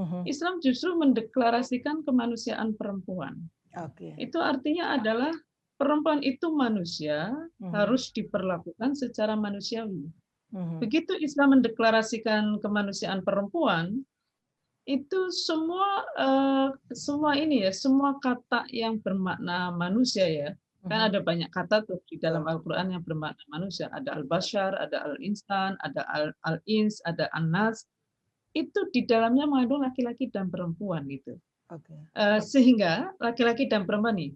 Mhm. Islam justru mendeklarasikan kemanusiaan perempuan. Oke. Itu artinya adalah perempuan itu manusia, Mhm. harus diperlakukan secara manusiawi. Mhm. Begitu Islam mendeklarasikan kemanusiaan perempuan, itu semua ini ya, semua kata yang bermakna manusia ya. Kan Mhm. ada banyak kata tuh di dalam Betul. Al-Qur'an yang bermakna manusia. Ada al-bashar, ada al-insan, ada al-ins, ada an-nas. Itu di dalamnya mengandung laki-laki dan perempuan gitu. Oke. Sehingga laki-laki dan perempuan nih,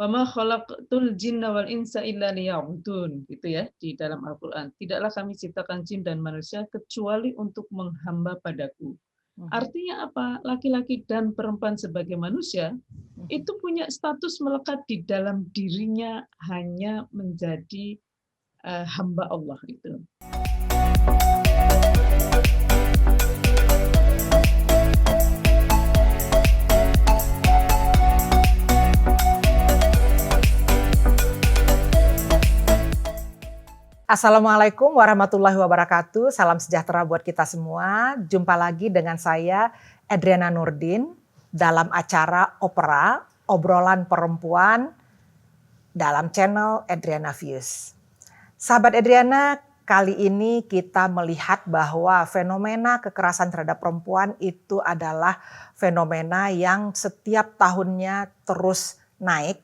wa ma khalaqtul jinna wal insa illa liya'budun gitu ya di dalam Al-Qur'an. Tidaklah kami ciptakan jin dan manusia kecuali untuk menghamba padaku. Mhm. Artinya apa? Laki-laki dan perempuan sebagai manusia Mhm. itu punya status melekat di dalam dirinya hanya menjadi hamba Allah itu. Assalamualaikum warahmatullahi wabarakatuh. Salam sejahtera buat kita semua. Jumpa lagi dengan saya Adriana Nurdin dalam acara Opera, obrolan perempuan dalam channel Adriana Views. Sahabat Adriana, kali ini kita melihat bahwa fenomena kekerasan terhadap perempuan itu adalah fenomena yang setiap tahunnya terus naik.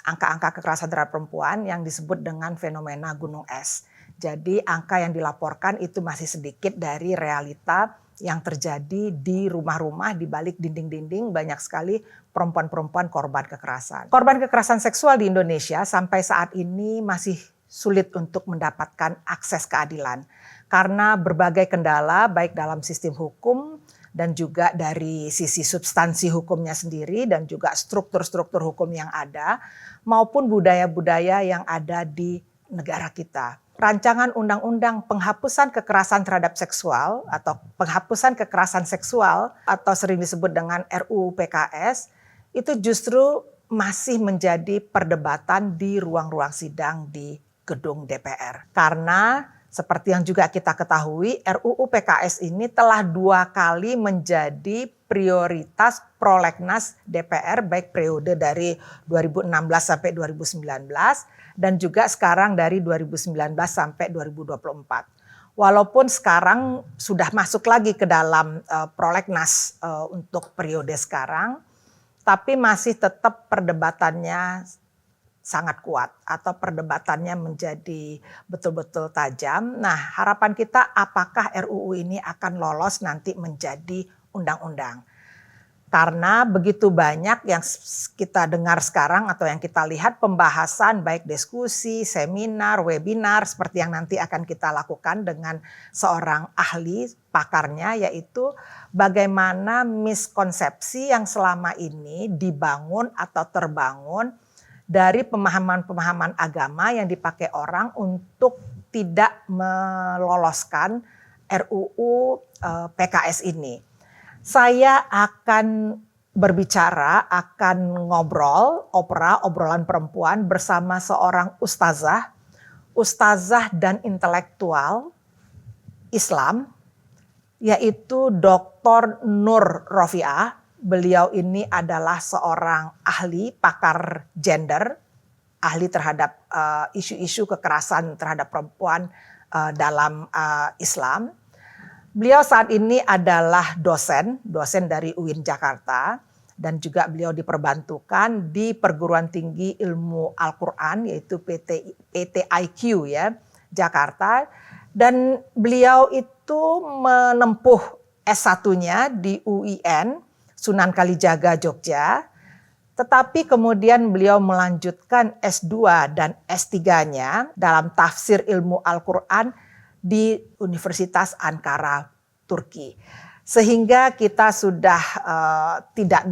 Angka-angka kekerasan terhadap perempuan yang disebut dengan fenomena gunung es. Jadi angka yang dilaporkan itu masih sedikit dari realita yang terjadi di rumah-rumah, di balik dinding-dinding banyak sekali perempuan-perempuan korban kekerasan. Korban kekerasan seksual di Indonesia sampai saat ini masih sulit untuk mendapatkan akses keadilan karena berbagai kendala baik dalam sistem hukum dan juga dari sisi substansi hukumnya sendiri dan juga struktur-struktur hukum yang ada maupun budaya-budaya yang ada di negara kita. Rancangan Undang-Undang Penghapusan Kekerasan Terhadap Seksual atau Penghapusan Kekerasan Seksual atau sering disebut dengan RUU PKS itu justru masih menjadi perdebatan di ruang-ruang sidang di gedung DPR. Karena seperti yang juga kita ketahui, RUU PKS ini telah 2 kali menjadi prioritas prolegnas DPR baik periode dari 2016 sampai 2019 dan juga sekarang dari 2019 sampai 2024. Walaupun sekarang sudah masuk lagi ke dalam prolegnas untuk periode sekarang, tapi masih tetap perdebatannya sangat kuat atau perdebatannya menjadi betul-betul tajam. Nah, harapan kita apakah RUU ini akan lolos nanti menjadi undang-undang. Karena begitu banyak yang kita dengar sekarang atau yang kita lihat pembahasan baik diskusi, seminar, webinar seperti yang nanti akan kita lakukan dengan seorang ahli pakarnya yaitu bagaimana miskonsepsi yang selama ini dibangun atau terbangun dari pemahaman-pemahaman agama yang dipakai orang untuk tidak meloloskan RUU PKS ini. Saya akan berbicara, akan ngobrol, obrolan perempuan bersama seorang ustazah dan intelektual Islam, yaitu Dr. Nur Rofiah. Beliau ini adalah seorang ahli pakar gender, ahli terhadap isu-isu kekerasan terhadap perempuan dalam Islam. Beliau saat ini adalah dosen dari UIN Jakarta dan juga beliau diperbantukan di Perguruan Tinggi Ilmu Al-Quran yaitu PTIQ ya Jakarta dan beliau itu menempuh S1-nya di UIN Sunan Kalijaga Jogja. Tetapi kemudian beliau melanjutkan S2 dan S3-nya dalam tafsir ilmu Al-Quran di Universitas Ankara, Turki. Sehingga kita sudah tidak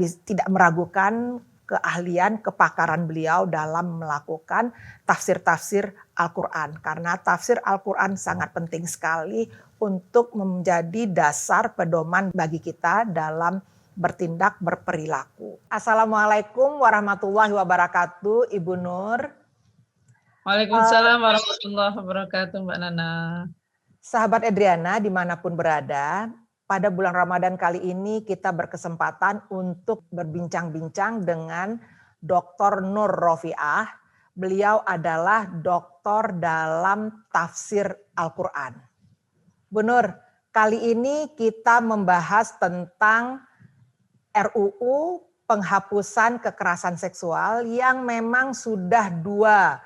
meragukan keahlian, kepakaran beliau dalam melakukan tafsir-tafsir Al-Quran. Karena tafsir Al-Quran sangat penting sekali untuk menjadi dasar pedoman bagi kita dalam bertindak, berperilaku. Assalamualaikum warahmatullahi wabarakatuh, Ibu Nur. Waalaikumsalam warahmatullahi wabarakatuh, Mbak Nana. Sahabat Adriana dimanapun berada, pada bulan Ramadan kali ini kita berkesempatan untuk berbincang-bincang dengan Dr. Nur Rofiah. Beliau adalah doktor dalam tafsir Al-Quran. Bu Nur, kali ini kita membahas tentang RUU penghapusan kekerasan seksual yang memang sudah dua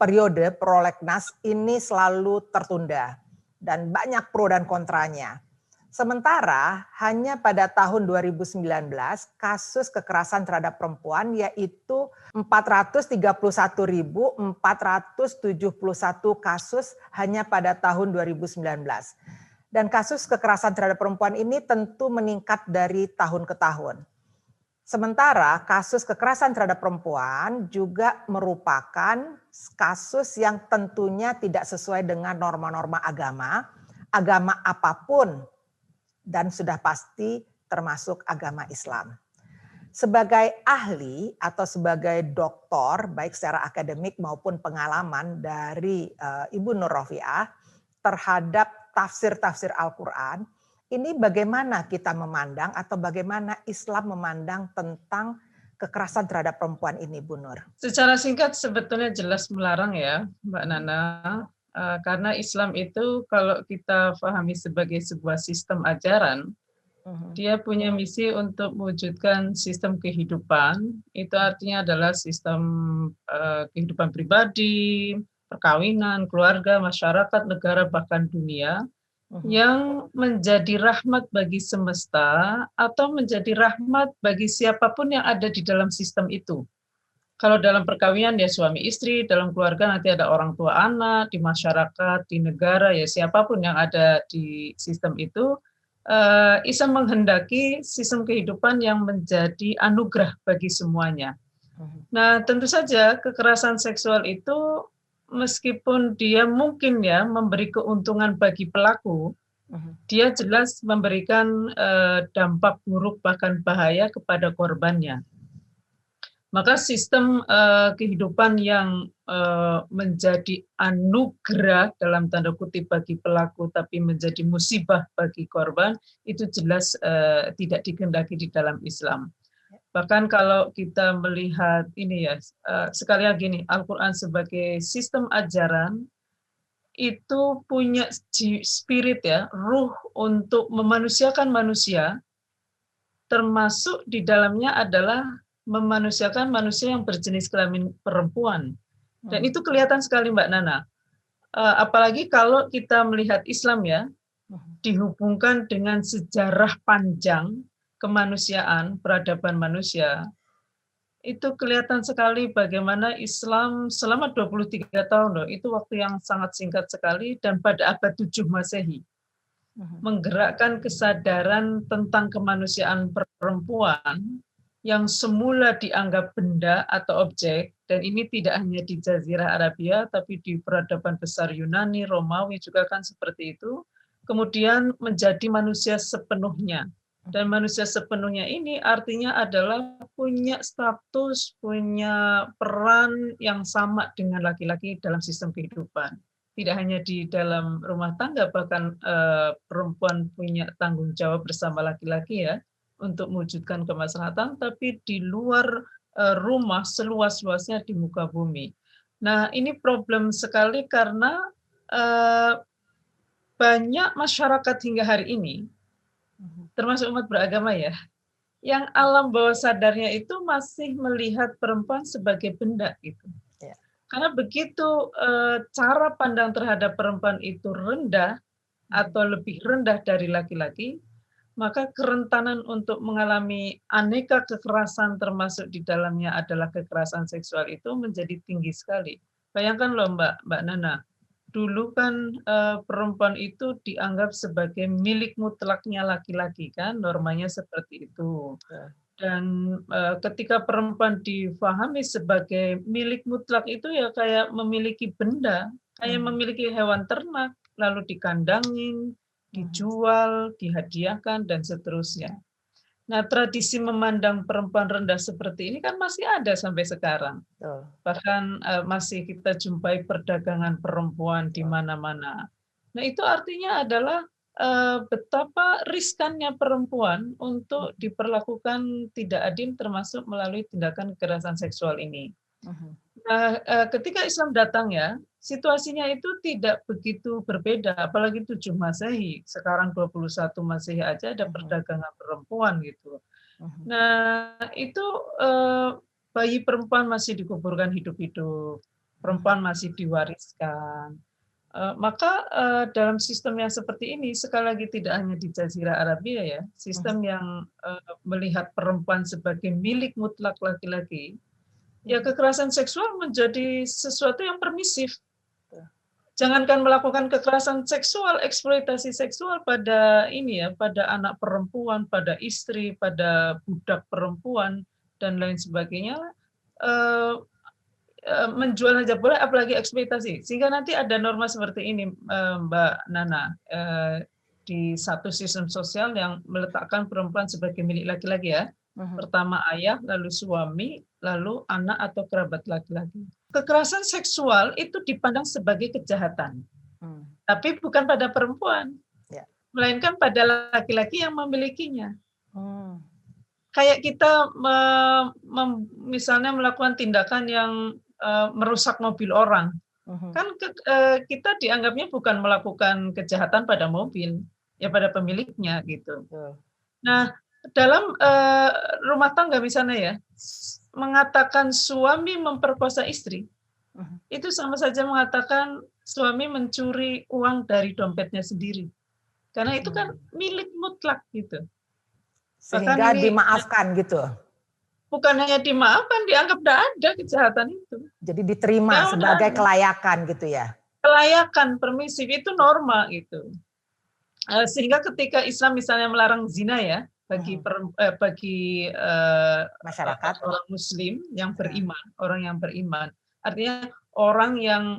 periode prolegnas ini selalu tertunda dan banyak pro dan kontranya. Sementara hanya pada tahun 2019 kasus kekerasan terhadap perempuan yaitu 431.471 kasus hanya pada tahun 2019. Dan kasus kekerasan terhadap perempuan ini tentu meningkat dari tahun ke tahun. Sementara kasus kekerasan terhadap perempuan juga merupakan kasus yang tentunya tidak sesuai dengan norma-norma agama apapun, dan sudah pasti termasuk agama Islam. Sebagai ahli atau sebagai doktor, baik secara akademik maupun pengalaman dari Ibu Nur Rofiah terhadap tafsir-tafsir Al-Quran, ini bagaimana kita memandang atau bagaimana Islam memandang tentang kekerasan terhadap perempuan ini, Bu Nur? Secara singkat sebetulnya jelas melarang ya, Mbak Nana, karena Islam itu kalau kita pahami sebagai sebuah sistem ajaran, dia punya misi untuk mewujudkan sistem kehidupan. Itu artinya adalah sistem kehidupan pribadi, perkawinan, keluarga, masyarakat, negara, bahkan dunia, yang menjadi rahmat bagi semesta atau menjadi rahmat bagi siapapun yang ada di dalam sistem itu. Kalau dalam perkawinan ya suami istri, dalam keluarga nanti ada orang tua anak, di masyarakat, di negara ya siapapun yang ada di sistem itu, Islam menghendaki sistem kehidupan yang menjadi anugerah bagi semuanya. Nah, tentu saja kekerasan seksual itu meskipun dia mungkin ya memberi keuntungan bagi pelaku, dia jelas memberikan dampak buruk bahkan bahaya kepada korbannya. Maka sistem kehidupan yang menjadi anugerah dalam tanda kutip bagi pelaku tapi menjadi musibah bagi korban itu jelas tidak dikehendaki di dalam Islam. Bahkan kalau kita melihat ini ya, sekali lagi nih, Al-Quran sebagai sistem ajaran itu punya spirit ya, ruh untuk memanusiakan manusia, termasuk di dalamnya adalah memanusiakan manusia yang berjenis kelamin perempuan. Dan itu kelihatan sekali Mbak Nana. Apalagi kalau kita melihat Islam ya, dihubungkan dengan sejarah panjang kemanusiaan, peradaban manusia, itu kelihatan sekali bagaimana Islam selama 23 tahun loh, itu waktu yang sangat singkat sekali, dan pada abad 7 Masehi, menggerakkan kesadaran tentang kemanusiaan perempuan yang semula dianggap benda atau objek, dan ini tidak hanya di Jazirah Arabia, tapi di peradaban besar Yunani, Romawi juga kan seperti itu, kemudian menjadi manusia sepenuhnya. Dan manusia sepenuhnya ini artinya adalah punya status, punya peran yang sama dengan laki-laki dalam sistem kehidupan. Tidak hanya di dalam rumah tangga, bahkan perempuan punya tanggung jawab bersama laki-laki ya, untuk mewujudkan kemaslahatan, tapi di luar rumah seluas-luasnya di muka bumi. Nah, ini problem sekali karena banyak masyarakat hingga hari ini, termasuk umat beragama ya, yang alam bawah sadarnya itu masih melihat perempuan sebagai benda gitu. Ya. Karena begitu cara pandang terhadap perempuan itu rendah atau lebih rendah dari laki-laki, maka kerentanan untuk mengalami aneka kekerasan termasuk di dalamnya adalah kekerasan seksual itu menjadi tinggi sekali. Bayangkan loh Mbak Nana, dulu kan perempuan itu dianggap sebagai milik mutlaknya laki-laki kan, normanya seperti itu. Dan ketika perempuan difahami sebagai milik mutlak itu ya kayak memiliki benda, kayak memiliki hewan ternak, lalu dikandangin, dijual, dihadiahkan, dan seterusnya. Nah, tradisi memandang perempuan rendah seperti ini kan masih ada sampai sekarang. Bahkan masih kita jumpai perdagangan perempuan di mana-mana. Nah, itu artinya adalah betapa riskannya perempuan untuk diperlakukan tidak adil termasuk melalui tindakan kekerasan seksual ini. Mhm. Nah, ketika Islam datang ya, situasinya itu tidak begitu berbeda, apalagi 7 Masehi. Sekarang 21 Masehi aja ada Mhm. perdagangan perempuan gitu. Mhm. Nah, itu, eee, bayi perempuan masih dikuburkan hidup-hidup, Mhm. perempuan masih diwariskan. Maka, dalam sistem yang seperti ini, sekali lagi tidak hanya di Jazirah Arabia ya, Mhm. sistem yang, melihat perempuan sebagai milik mutlak laki-laki, ya Mhm. kekerasan seksual menjadi sesuatu yang permisif. Betul. Jangankan melakukan kekerasan seksual, eksploitasi seksual pada ini ya, pada anak perempuan, pada istri, pada budak perempuan, dan lain sebagainya, eee menjual saja boleh, apalagi eksploitasi. Sehingga nanti ada norma seperti ini, Mbak Nana, di satu sistem sosial yang meletakkan perempuan sebagai milik laki-laki ya. Mhm. Pertama ayah, lalu suami, lalu anak atau kerabat laki-laki. Kekerasan seksual itu dipandang sebagai kejahatan, Mmm. tapi bukan pada perempuan, Ya. melainkan pada laki-laki yang memilikinya. Mmm. Kayak kita misalnya melakukan tindakan yang, merusak mobil orang. Mhm. Kan kita dianggapnya bukan melakukan kejahatan pada mobil, ya pada pemiliknya gitu. Betul. Nah, dalam, rumah tangga misalnya ya, mengatakan suami memperkosa istri, Mhm. itu sama saja mengatakan suami mencuri uang dari dompetnya sendiri. Karena itu kan Mmm. milik mutlak gitu. Bahkan Sehingga ini dimaafkan gitu? bukan hanya dimaafkan, dianggap tidak ada kejahatan itu. Jadi diterima Ya udah sebagai ada. kelayakan gitu ya? Kelayakan, permisif itu norma gitu. Sehingga ketika Islam misalnya melarang zina ya, Mhm. bagi, Masyarakat? orang muslim yang Heeh. beriman, orang yang beriman. Artinya orang yang,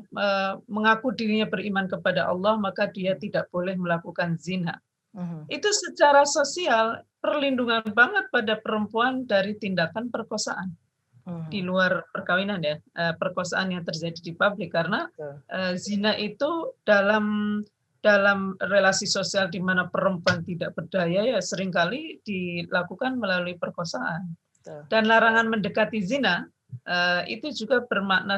mengaku dirinya beriman kepada Allah, maka dia Mhm. tidak boleh melakukan zina. Mhm. Itu secara sosial perlindungan banget pada perempuan dari tindakan perkosaan. Di Mhm. luar perkawinan ya, perkosaan yang terjadi di publik karena, Betul. zina itu dalam relasi sosial di mana perempuan tidak berdaya ya seringkali dilakukan melalui perkosaan. Betul. Dan larangan mendekati zina, itu juga bermakna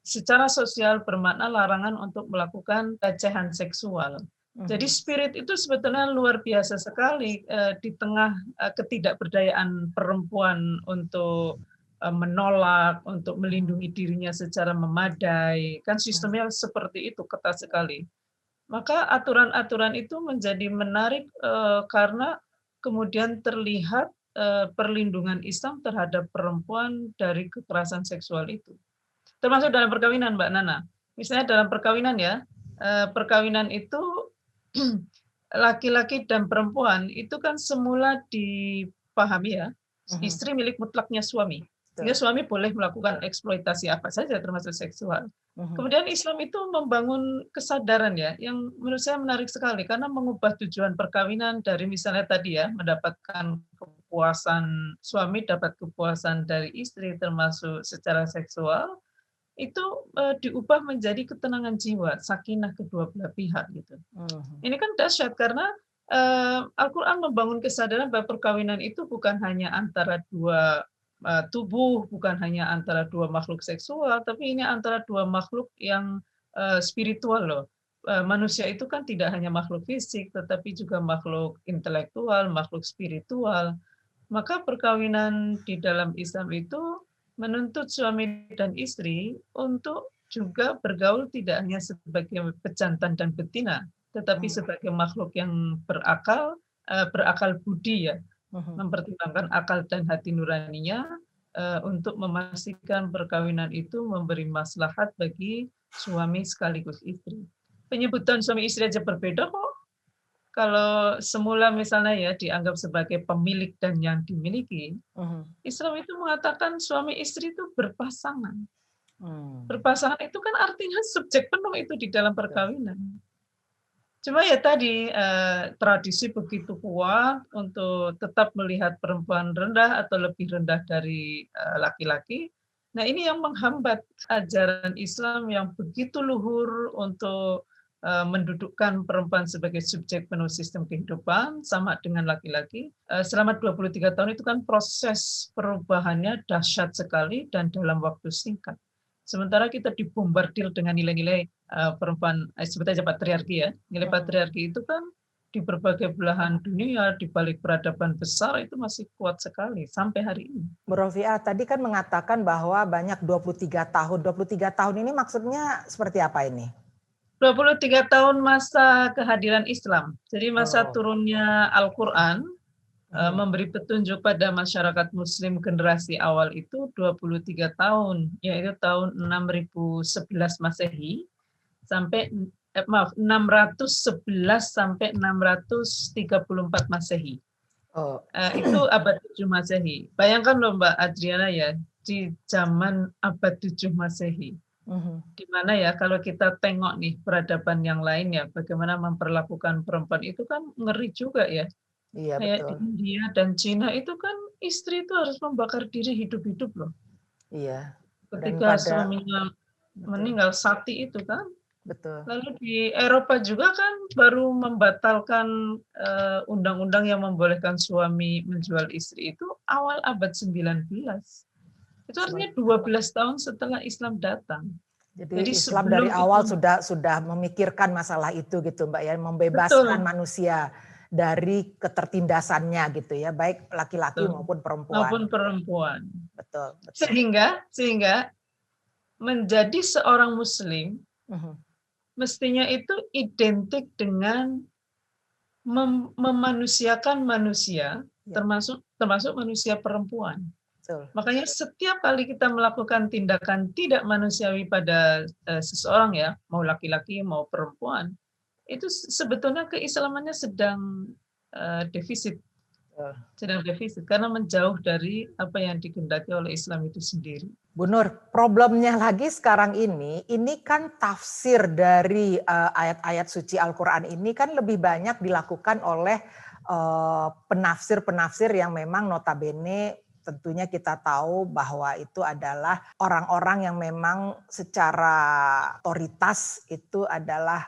secara sosial bermakna larangan untuk melakukan pelecehan seksual. Jadi Mhm. spirit itu sebetulnya luar biasa sekali, di tengah, ketidakberdayaan perempuan untuk, menolak, untuk Mhm. melindungi dirinya secara memadai, kan Mhm. sistemnya seperti itu, ketat sekali. Maka aturan-aturan itu menjadi menarik, karena kemudian terlihat, perlindungan Islam terhadap perempuan dari kekerasan seksual itu. Termasuk dalam perkawinan, Mbak Nana. Misalnya dalam perkawinan ya, perkawinan itu laki-laki dan perempuan itu kan semula dipahami ya, Mhm. istri milik mutlaknya suami. Sehingga Betul. suami boleh melakukan eksploitasi apa saja termasuk seksual. Mhm. Kemudian Islam itu membangun kesadaran ya, yang menurut saya menarik sekali karena mengubah tujuan perkawinan dari misalnya tadi ya, mendapatkan kepuasan suami dapat kepuasan dari istri termasuk secara seksual, itu, diubah menjadi ketenangan jiwa, sakinah kedua belah pihak gitu. Mhm. Ini kan dahsyat karena, Al-Quran membangun kesadaran bahwa perkawinan itu bukan hanya antara dua, tubuh, bukan hanya antara dua makhluk seksual, tapi ini antara dua makhluk yang, spiritual loh. Manusia itu kan tidak hanya makhluk fisik, tetapi juga makhluk intelektual, makhluk spiritual. Maka perkawinan di dalam Islam itu menuntut suami dan istri untuk juga bergaul tidak hanya sebagai pejantan dan betina, tetapi Mhm. sebagai makhluk yang berakal, berakal budi ya, Mhm. mempertimbangkan akal dan hati nuraninya, untuk memastikan perkawinan itu memberi maslahat bagi suami sekaligus istri. Penyebutan suami istri aja berbeda kok. Kalau semula misalnya ya dianggap sebagai pemilik dan yang dimiliki, Mhm. Islam itu mengatakan suami istri itu berpasangan. Mmm. Berpasangan itu kan artinya subjek penuh itu di dalam Betul. perkawinan. Cuma ya tadi, tradisi begitu kuat untuk tetap melihat perempuan rendah atau lebih rendah dari, laki-laki. Nah ini yang menghambat ajaran Islam yang begitu luhur untuk mendudukkan perempuan sebagai subjek penuh sistem kehidupan sama dengan laki-laki. Selama 23 tahun itu kan proses perubahannya dahsyat sekali dan dalam waktu singkat. Sementara kita dibombardir dengan nilai-nilai perempuan, sebut aja patriarki ya. Nilai patriarki itu kan di berbagai belahan dunia, di balik peradaban besar itu masih kuat sekali sampai hari ini. Bu Rofiah tadi kan mengatakan bahwa banyak 23 tahun. 23 tahun ini maksudnya seperti apa ini? 23 tahun masa kehadiran Islam. Jadi masa turunnya Al-Quran memberi petunjuk pada masyarakat Muslim generasi awal itu 23 tahun, yaitu tahun 6011 Masehi sampai 611 sampai 634 Masehi. Itu abad 7 Masehi. Bayangkan loh Mbak Adriana ya, di zaman abad 7 Masehi. Di mana ya kalau kita tengok nih peradaban yang lain ya, bagaimana memperlakukan perempuan itu kan ngeri juga ya. Iya, Kayak betul. di India dan Cina itu kan istri itu harus membakar diri hidup-hidup loh. Iya. Ketika suaminya meninggal, sati itu kan. Betul. Lalu di Eropa juga kan baru membatalkan undang-undang yang membolehkan suami menjual istri itu awal abad 19. Itu artinya 12 tahun setelah Islam datang. Jadi Islam dari awal sudah memikirkan masalah itu gitu Mbak ya, membebaskan manusia dari ketertindasannya gitu ya, baik laki-laki maupun perempuan. Betul. Sehingga menjadi seorang Muslim mestinya itu identik dengan memanusiakan manusia, termasuk manusia perempuan. Makanya setiap kali kita melakukan tindakan tidak manusiawi pada seseorang ya, mau laki-laki mau perempuan, itu sebetulnya keislamannya sedang defisit. Sedang defisit karena menjauh dari apa yang dikehendaki oleh Islam itu sendiri. Bu Nur, problemnya lagi sekarang ini kan tafsir dari ayat-ayat suci Al-Quran ini kan lebih banyak dilakukan oleh penafsir-penafsir yang memang notabene tentunya kita tahu bahwa itu adalah orang-orang yang memang secara otoritas itu adalah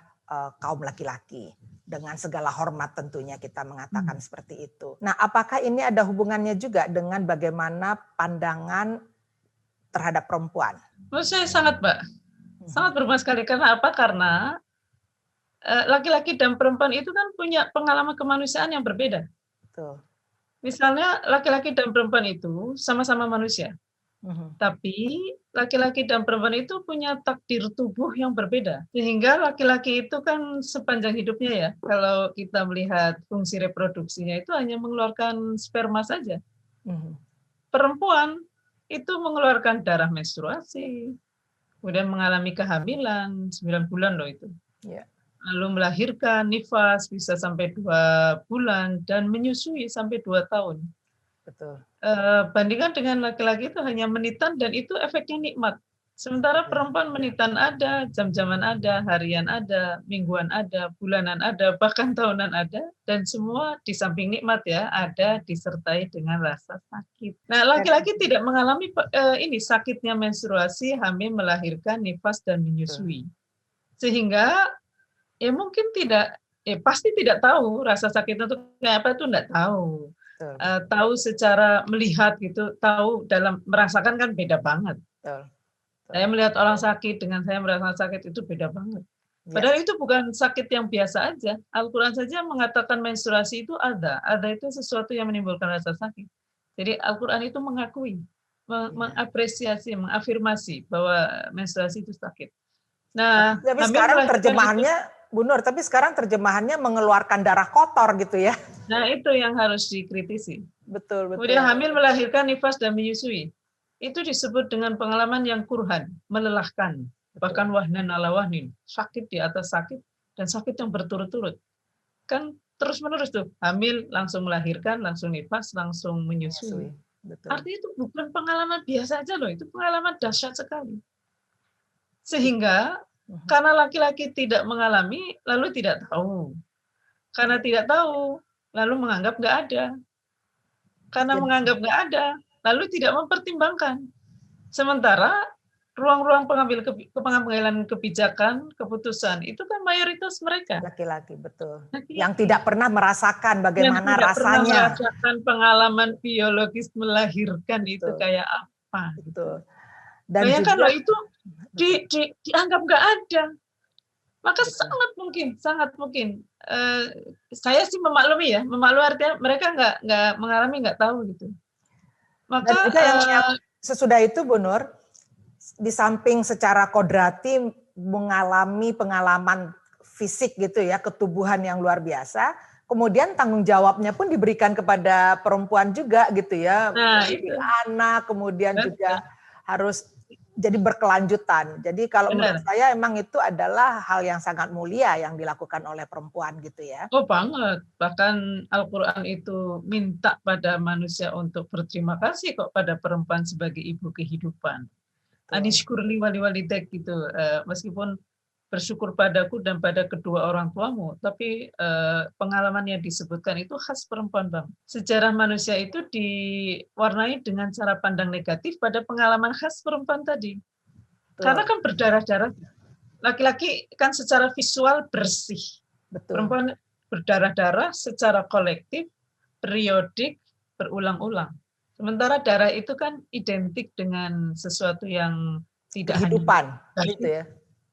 kaum laki-laki. Dengan segala hormat tentunya kita mengatakan seperti itu. Nah, apakah ini ada hubungannya juga dengan bagaimana pandangan terhadap perempuan? Menurut saya sangat, Mbak. Sangat berubah sekali. Karena apa? Karena laki-laki dan perempuan itu kan punya pengalaman kemanusiaan yang berbeda. Betul. Misalnya laki-laki dan perempuan itu sama-sama manusia. Tapi laki-laki dan perempuan itu punya takdir tubuh yang berbeda. Sehingga laki-laki itu kan sepanjang hidupnya ya, kalau kita melihat fungsi reproduksinya itu hanya mengeluarkan sperma saja. Perempuan itu mengeluarkan darah menstruasi, kemudian mengalami kehamilan 9 bulan loh itu. Lalu melahirkan nifas bisa sampai 2 bulan dan menyusui sampai 2 tahun. Betul. Bandingkan dengan laki-laki itu hanya menitan dan itu efeknya nikmat. Sementara perempuan menitan ada, jam-jaman ada, harian ada, mingguan ada, bulanan ada, bahkan tahunan ada, dan semua di samping nikmat ya, ada disertai dengan rasa sakit. Nah, laki-laki tidak mengalami ini sakitnya menstruasi, hamil, melahirkan, nifas dan menyusui. Sehingga ya mungkin pasti tidak tahu rasa sakit itu kayak apa, itu enggak tahu. Tahu secara melihat gitu, tahu dalam merasakan kan beda banget. Saya melihat orang sakit dengan saya merasakan sakit itu beda banget. Padahal itu bukan sakit yang biasa aja. Al-Quran saja mengatakan menstruasi itu ada itu sesuatu yang menimbulkan rasa sakit. Jadi Al-Quran itu mengakui, mengapresiasi, mengafirmasi bahwa menstruasi itu sakit. Nah, tapi sekarang terjemahannya, Bu Nur, terjemahannya mengeluarkan darah kotor gitu ya. Nah, itu yang harus dikritisi. Betul. Kemudian hamil, melahirkan, nifas dan menyusui. Itu disebut dengan pengalaman yang kurhan, melelahkan, bahkan wahnan ala wahnin, sakit di atas sakit dan sakit yang berturut-turut. Kan terus-menerus tuh, hamil, langsung melahirkan, langsung nifas, langsung menyusui. Artinya itu bukan pengalaman biasa aja loh, itu pengalaman dahsyat sekali. Sehingga karena laki-laki tidak mengalami, lalu tidak tahu. Karena tidak tahu, lalu menganggap nggak ada. Karena menganggap nggak ada, lalu tidak mempertimbangkan. Sementara ruang-ruang pengambilan kebijakan, keputusan itu kan mayoritas mereka Laki-laki, betul. laki-laki. Yang tidak pernah merasakan Yang bagaimana tidak pernah rasanya. merasakan pengalaman biologis melahirkan itu Betul, kayak apa gitu. betul. Dan Bayangkan juga loh itu betul, dianggap nggak ada. Maka betul. sangat mungkin. Saya sih memaklumi ya, memaklumi artinya mereka nggak mengalami, nggak tahu gitu. Dan Maka juga yang sesudah itu Bu Nur, di samping secara kodrati mengalami pengalaman fisik gitu ya, ketubuhan yang luar biasa, kemudian tanggung jawabnya pun diberikan kepada perempuan juga gitu ya, nah itu mendidik anak, kemudian juga betul, harus jadi berkelanjutan. Jadi kalau menurut benar. saya emang itu adalah hal yang sangat mulia yang dilakukan oleh perempuan gitu ya. Oh banget, bahkan Al-Quran itu minta pada manusia untuk berterima kasih kok pada perempuan sebagai ibu kehidupan. Betul. Anishkurli wali walidek gitu, meskipun bersyukur padaku dan pada kedua orang tuamu, tapi pengalaman yang disebutkan itu khas perempuan bang. Sejarah manusia itu diwarnai dengan cara pandang negatif pada pengalaman khas perempuan tadi. Karena Betul. kan berdarah-darah, laki-laki kan secara visual bersih, Betul. perempuan berdarah-darah secara kolektif, periodik, berulang-ulang. Sementara darah itu kan identik dengan sesuatu yang tidak hanya Kehidupan negatif, gitu ya.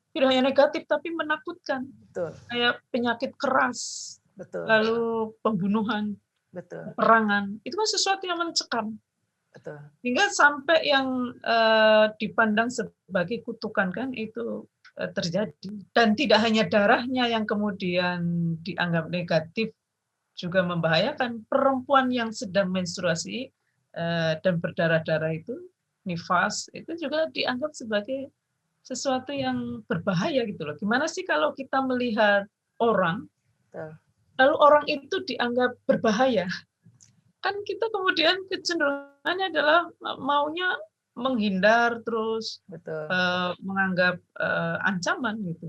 tidak hanya negatif tapi menakutkan, Betul. kayak penyakit keras, Betul. lalu pembunuhan, Betul. peperangan, itu kan sesuatu yang mencekam. Betul. Hingga sampai yang dipandang sebagai kutukan kan itu terjadi. Dan tidak hanya darahnya yang kemudian dianggap negatif, juga membahayakan. Perempuan yang sedang menstruasi dan berdarah-darah itu, nifas, itu juga dianggap sebagai sesuatu yang berbahaya gitu loh. Gimana sih kalau kita melihat orang, Betul. lalu orang itu dianggap berbahaya? Kan kita kemudian kecenderungannya adalah maunya menghindar terus, Betul. menganggap ancaman gitu.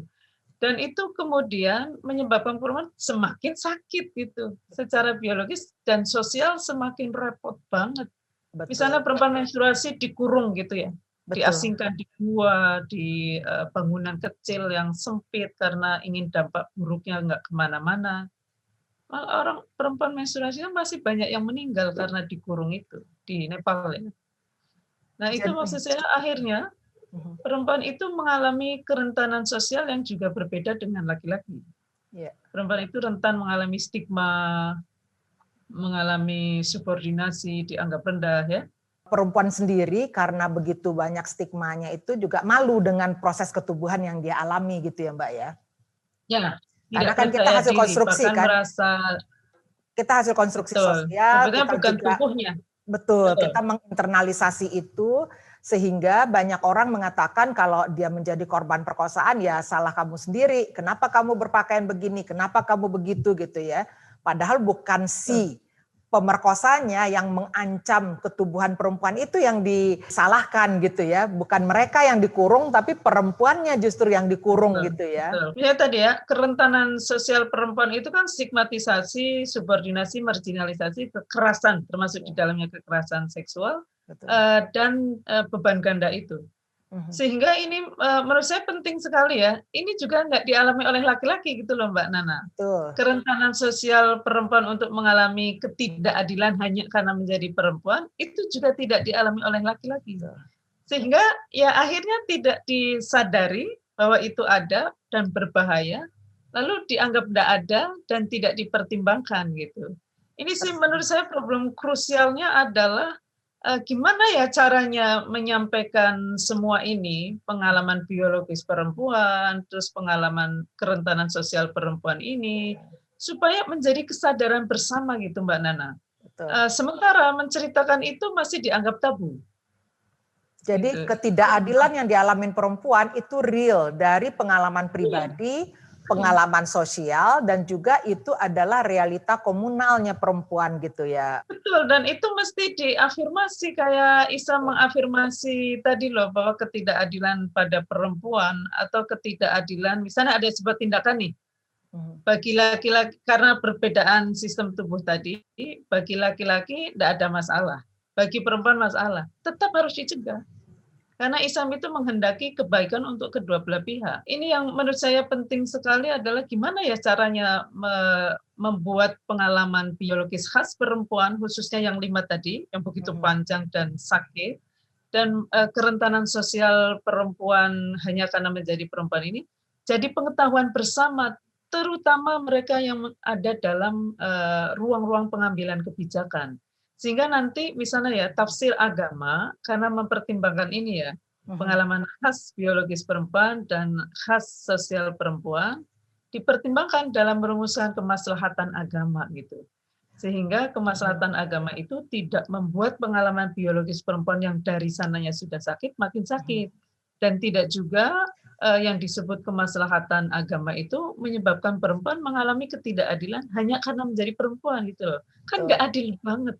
Dan itu kemudian menyebabkan perempuan semakin sakit gitu, secara biologis dan sosial semakin repot banget. Betul. Misalnya perempuan menstruasi dikurung gitu ya, Betul. diasingkan di gua, di bangunan kecil yang sempit karena ingin dampak buruknya nggak kemana-mana. Orang perempuan menstruasi kan masih banyak yang meninggal karena dikurung itu di Nepal ya. Nah itu Jadi, maksud saya akhirnya perempuan itu mengalami kerentanan sosial yang juga berbeda dengan laki-laki. ya. Perempuan itu rentan mengalami stigma, mengalami subordinasi, dianggap rendah ya. Perempuan sendiri karena begitu banyak stigmanya itu juga malu dengan proses ketubuhan yang dia alami gitu ya Mbak ya. Ya, Karena tidak kan kita percaya hasil diri, konstruksi bahkan kan. merasa Kita hasil konstruksi betul. sosial, Sebetulnya kita bukan juga tubuhnya. betul, Betul. kita menginternalisasi itu sehingga banyak orang mengatakan kalau dia menjadi korban perkosaan ya salah kamu sendiri. Kenapa kamu berpakaian begini? Kenapa kamu begitu gitu ya? Padahal bukan si pemerkosanya yang mengancam ketubuhan perempuan itu yang disalahkan gitu ya. Bukan mereka yang dikurung tapi perempuannya justru yang dikurung Betul, gitu ya. betul. Ya tadi ya, kerentanan sosial perempuan itu kan stigmatisasi, subordinasi, marginalisasi, kekerasan, termasuk di dalamnya kekerasan seksual, Betul. dan beban ganda itu. Sehingga ini menurut saya penting sekali ya, ini juga nggak dialami oleh laki-laki gitu loh Mbak Nana. Betul. Kerentanan sosial perempuan untuk mengalami ketidakadilan hanya karena menjadi perempuan, itu juga tidak dialami oleh laki-laki. Sehingga ya akhirnya tidak disadari bahwa itu ada dan berbahaya, lalu dianggap tidak ada dan tidak dipertimbangkan gitu. Ini sih menurut saya problem krusialnya adalah gimana ya caranya menyampaikan semua ini, pengalaman biologis perempuan, terus pengalaman kerentanan sosial perempuan ini, supaya menjadi kesadaran bersama gitu Mbak Nana. Betul. Sementara menceritakan itu masih dianggap tabu. Jadi Gitu. ketidakadilan yang dialami perempuan itu real dari pengalaman pribadi, pengalaman sosial, dan juga itu adalah realita komunalnya perempuan gitu ya. Betul, dan itu mesti diafirmasi kayak Isa mengafirmasi tadi loh bahwa ketidakadilan pada perempuan atau ketidakadilan, misalnya ada sebuah tindakan nih, bagi laki-laki karena perbedaan sistem tubuh tadi, bagi laki-laki tidak ada masalah, bagi perempuan masalah, tetap harus dicegah. Karena Islam itu menghendaki kebaikan untuk kedua belah pihak. Ini yang menurut saya penting sekali adalah gimana ya caranya membuat pengalaman biologis khas perempuan, khususnya yang 5 tadi, yang begitu panjang dan sakit, dan kerentanan sosial perempuan hanya karena menjadi perempuan ini, jadi pengetahuan bersama, terutama mereka yang ada dalam ruang-ruang pengambilan kebijakan. Sehingga nanti misalnya ya tafsir agama karena mempertimbangkan ini ya, pengalaman khas biologis perempuan dan khas sosial perempuan dipertimbangkan dalam merumuskan kemaslahatan agama gitu. Sehingga kemaslahatan agama itu tidak membuat pengalaman biologis perempuan yang dari sananya sudah sakit makin sakit, dan tidak juga yang disebut kemaslahatan agama itu menyebabkan perempuan mengalami ketidakadilan hanya karena menjadi perempuan gitu loh. Kan nggak adil banget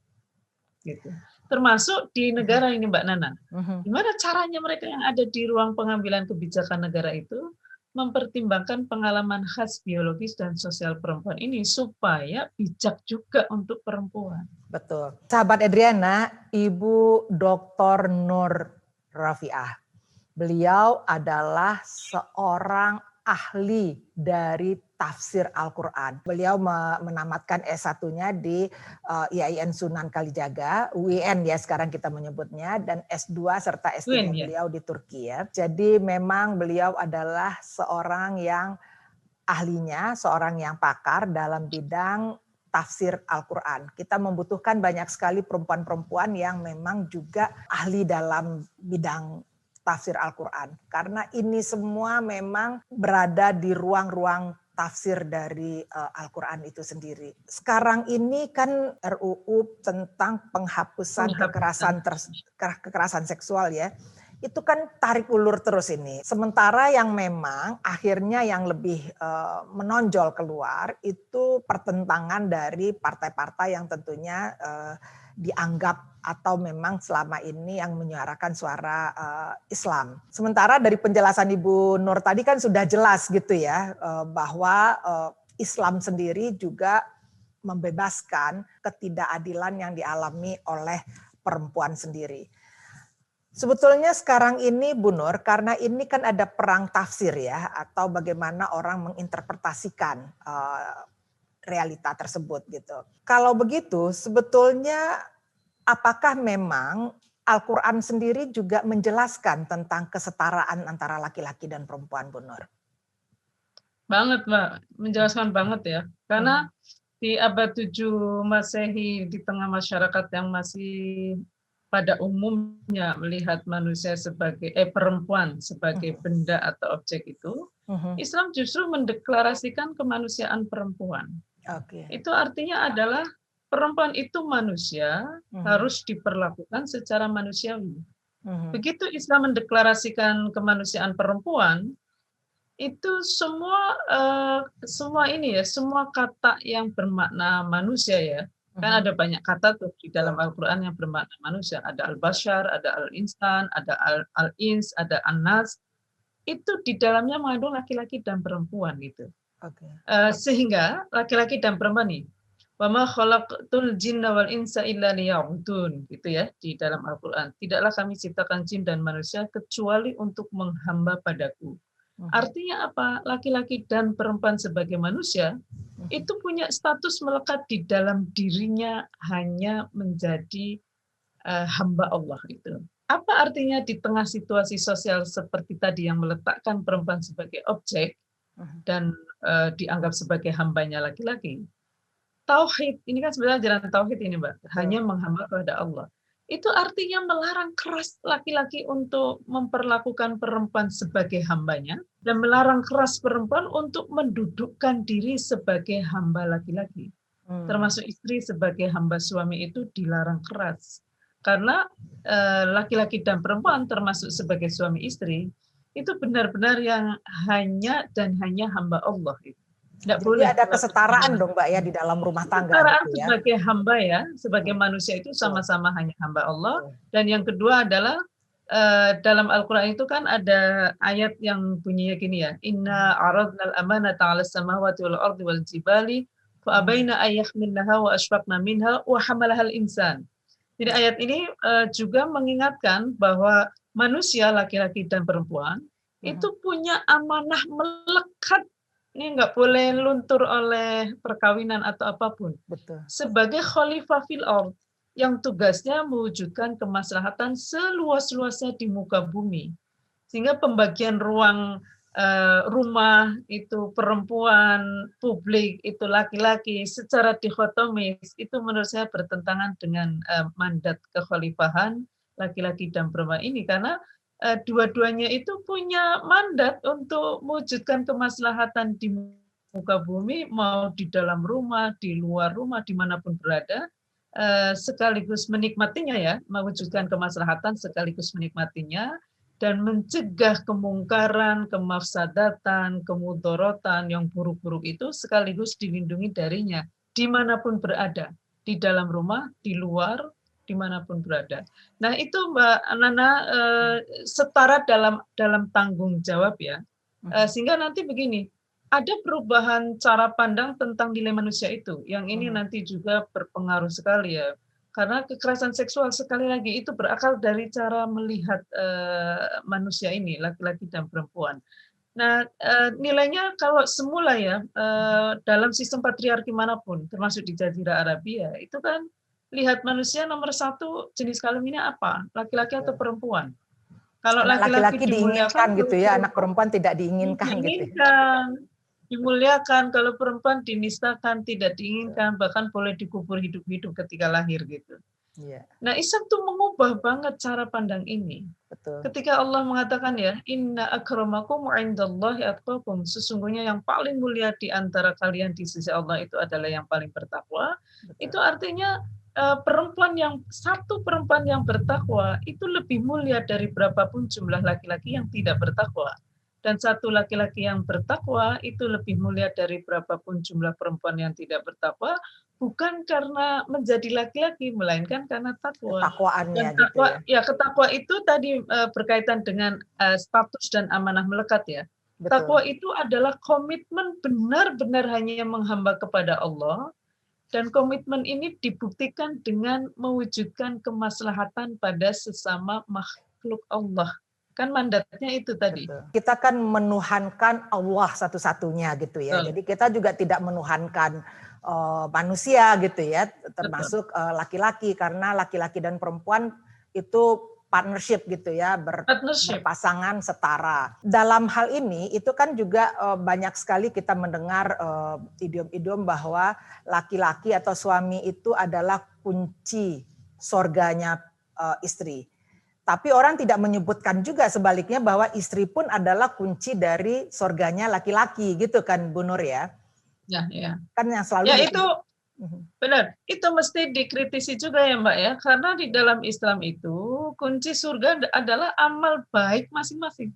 gitu. Termasuk di negara ini Mbak Nana. Gimana caranya mereka yang ada di ruang pengambilan kebijakan negara itu mempertimbangkan pengalaman khas biologis dan sosial perempuan ini supaya bijak juga untuk perempuan. Betul. Sahabat Adriana, Ibu Dr. Nur Rafiah. Beliau adalah seorang ahli dari tafsir Al-Quran. Beliau menamatkan S1-nya di IAIN Sunan Kalijaga, UIN ya sekarang kita menyebutnya, dan S2 serta S3 beliau di Turki ya. Jadi memang beliau adalah seorang yang ahlinya, seorang yang pakar dalam bidang tafsir Al-Quran. Kita membutuhkan banyak sekali perempuan-perempuan yang memang juga ahli dalam bidang tafsir Al-Quran. Karena ini semua memang berada di ruang-ruang tafsir dari Al-Quran itu sendiri. Sekarang ini kan RUU tentang penghapusan kekerasan seksual ya. Itu kan tarik ulur terus ini. Sementara yang memang akhirnya yang lebih menonjol keluar itu pertentangan dari partai-partai yang tentunya dianggap atau memang selama ini yang menyuarakan suara Islam. Sementara dari penjelasan Ibu Nur tadi kan sudah jelas gitu ya bahwa Islam sendiri juga membebaskan ketidakadilan yang dialami oleh perempuan sendiri. Sebetulnya sekarang ini Bu Nur, karena ini kan ada perang tafsir ya, atau bagaimana orang menginterpretasikan realita tersebut gitu. Kalau begitu sebetulnya apakah memang Al-Quran sendiri juga menjelaskan tentang kesetaraan antara laki-laki dan perempuan, Bu Nur? Banget, Mbak. Menjelaskan banget ya. Karena di abad 7 Masehi, di tengah masyarakat yang masih pada umumnya melihat manusia sebagai perempuan sebagai benda atau objek itu, Islam justru mendeklarasikan kemanusiaan perempuan. Itu artinya adalah perempuan itu manusia, harus diperlakukan secara manusiawi. Begitu Islam mendeklarasikan kemanusiaan perempuan, itu semua ini ya, semua kata yang bermakna manusia ya. Kan ada banyak kata tuh di dalam Al-Quran yang bermakna manusia. Ada al-bashar, ada al-insan, ada al-ins, ada an-nas. Itu di dalamnya mengandung laki-laki dan perempuan gitu. Sehingga laki-laki dan perempuan nih, wa ma khalaqtul jinna wal insa illa liya'budun gitu ya di dalam Al-Qur'an. Tidaklah kami ciptakan jin dan manusia kecuali untuk menghamba padaku. Artinya apa? Laki-laki dan perempuan sebagai manusia itu punya status melekat di dalam dirinya hanya menjadi hamba Allah itu. Apa artinya di tengah situasi sosial seperti tadi yang meletakkan perempuan sebagai objek dan dianggap sebagai hambanya laki-laki? Tauhid, ini kan sebenarnya ajaran tauhid ini Mbak, hanya menghamba kepada Allah. Itu artinya melarang keras laki-laki untuk memperlakukan perempuan sebagai hambanya, dan melarang keras perempuan untuk mendudukkan diri sebagai hamba laki-laki. Termasuk istri sebagai hamba suami itu dilarang keras. Karena laki-laki dan perempuan termasuk sebagai suami istri, itu benar-benar yang hanya dan hanya hamba Allah itu. Nggak boleh ada kesetaraan dong Mbak ya di dalam rumah tangga. Kesetaraan gitu ya. Sebagai hamba ya, sebagai manusia itu sama-sama hanya hamba Allah. Dan yang kedua adalah dalam Al-Quran itu kan ada ayat yang bunyinya gini ya, Inna aradnal amanata 'alas samawati wal ardi wal jibali fa abaina ayyahmilnaha wa ashfaqna minha wa hamalahal insan. Jadi ayat ini juga mengingatkan bahwa manusia laki-laki dan perempuan itu punya amanah melekat. Ini nggak boleh luntur oleh perkawinan atau apapun. Betul. Sebagai khalifah fil ard yang tugasnya mewujudkan kemaslahatan seluas-luasnya di muka bumi. Sehingga pembagian ruang rumah itu perempuan, publik itu laki-laki secara dikotomis itu menurut saya bertentangan dengan mandat kekhalifahan laki-laki dan perempuan ini, karena dua-duanya itu punya mandat untuk mewujudkan kemaslahatan di muka bumi, mau di dalam rumah, di luar rumah, dimanapun berada, sekaligus menikmatinya ya, mewujudkan kemaslahatan sekaligus menikmatinya, dan mencegah kemungkaran, kemafsadatan, kemudorotan yang buruk-buruk itu sekaligus dilindungi darinya, dimanapun berada, di dalam rumah, di luar, dimanapun berada. Nah itu Mbak Nana setara dalam tanggung jawab ya, sehingga nanti begini, ada perubahan cara pandang tentang nilai manusia itu, yang ini nanti juga berpengaruh sekali ya, karena kekerasan seksual sekali lagi itu berakar dari cara melihat manusia ini, laki-laki dan perempuan. Nah, nilainya kalau semula ya, dalam sistem patriarki manapun, termasuk di Jazirah Arabia, itu kan lihat manusia nomor satu jenis kelaminnya apa, laki-laki atau perempuan. Kalau Anak laki-laki laki-laki diinginkan gitu ya, anak perempuan tidak diinginkan gitu. Dimuliakan, kalau perempuan dinistakan, tidak diinginkan, bahkan boleh dikubur hidup-hidup ketika lahir gitu. Iya. Nah, Islam tuh mengubah banget cara pandang ini. Betul. Ketika Allah mengatakan ya, inna akramakum indallahi atqakum, sesungguhnya yang paling mulia di antara kalian di sisi Allah itu adalah yang paling bertakwa. Itu artinya perempuan yang bertakwa itu lebih mulia dari berapapun jumlah laki-laki yang tidak bertakwa. Dan satu laki-laki yang bertakwa itu lebih mulia dari berapapun jumlah perempuan yang tidak bertakwa, bukan karena menjadi laki-laki, melainkan karena takwa. Ketakwaannya Dan gitu ya. Ya, ketakwa itu tadi berkaitan dengan status dan amanah melekat ya. Betul. Takwa itu adalah komitmen benar-benar hanya menghamba kepada Allah, dan komitmen ini dibuktikan dengan mewujudkan kemaslahatan pada sesama makhluk Allah. Kan mandatnya itu tadi. Betul. Kita kan menuhankan Allah satu-satunya gitu ya. Jadi kita juga tidak menuhankan manusia gitu ya, termasuk laki-laki, karena laki-laki dan perempuan itu partnership gitu ya, berpasangan setara. Dalam hal ini itu kan juga banyak sekali kita mendengar idiom-idiom bahwa laki-laki atau suami itu adalah kunci surganya istri. Tapi orang tidak menyebutkan juga sebaliknya bahwa istri pun adalah kunci dari surganya laki-laki gitu kan Bu Nur ya? Ya. Kan yang selalu ya itu benar, itu mesti dikritisi juga ya Mbak ya, karena di dalam Islam itu kunci surga adalah amal baik masing-masing.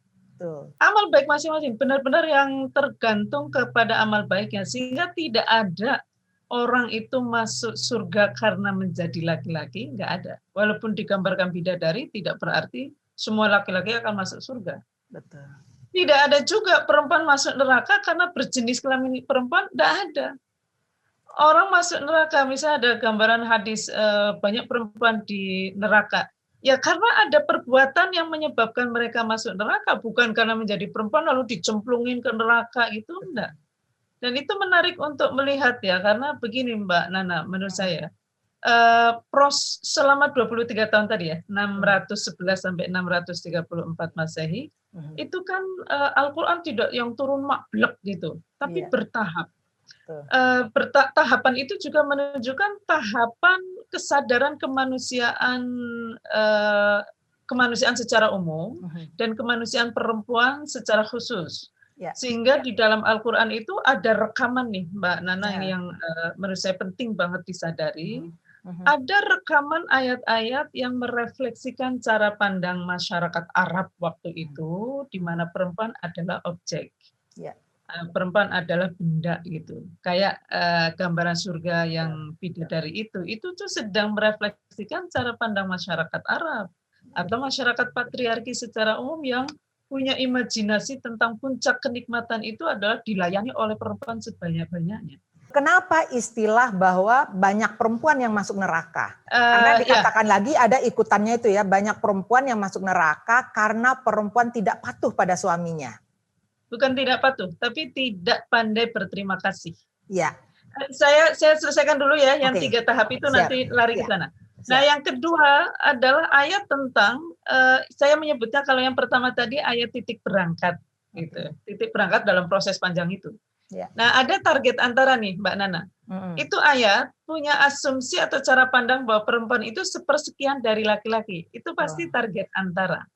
Amal baik masing-masing, benar-benar yang tergantung kepada amal baiknya, sehingga tidak ada orang itu masuk surga karena menjadi laki-laki, nggak ada. Walaupun digambarkan bidadari, tidak berarti semua laki-laki akan masuk surga. Betul. Tidak ada juga perempuan masuk neraka karena berjenis kelamin perempuan, nggak ada. Orang masuk neraka, misalnya ada gambaran hadis banyak perempuan di neraka. Ya karena ada perbuatan yang menyebabkan mereka masuk neraka, bukan karena menjadi perempuan lalu dicemplungin ke neraka, itu enggak. Dan itu menarik untuk melihat ya, karena begini Mbak Nana, menurut saya, selama 23 tahun tadi ya, 611 sampai 634 Masehi, itu kan Al-Quran tidak yang turun mablek gitu, tapi bertahap. Tahapan itu juga menunjukkan tahapan kesadaran kemanusiaan secara umum dan kemanusiaan perempuan secara khusus. Sehingga di dalam Al-Quran itu ada rekaman nih Mbak Nana yang menurut saya penting banget disadari. Ada rekaman ayat-ayat yang merefleksikan cara pandang masyarakat Arab waktu itu, di mana perempuan adalah objek. Perempuan adalah benda gitu, kayak gambaran surga yang bidadari itu tuh sedang merefleksikan cara pandang masyarakat Arab atau masyarakat patriarki secara umum yang punya imajinasi tentang puncak kenikmatan itu adalah dilayani oleh perempuan sebanyak-banyaknya. Kenapa istilah bahwa banyak perempuan yang masuk neraka? Karena dikatakan lagi ada ikutannya itu ya, banyak perempuan yang masuk neraka karena perempuan tidak patuh pada suaminya. Bukan tidak patuh, tapi tidak pandai berterima kasih. Ya. Saya selesaikan dulu ya, yang 3 tahap itu nanti lari ke sana. Nah, yang kedua adalah ayat tentang, saya menyebutnya kalau yang pertama tadi ayat titik berangkat, gitu. Titik berangkat dalam proses panjang itu. Ya. Nah, ada target antara nih, Mbak Nana. Itu ayat punya asumsi atau cara pandang bahwa perempuan itu sepersekian dari laki-laki. Itu pasti target antara.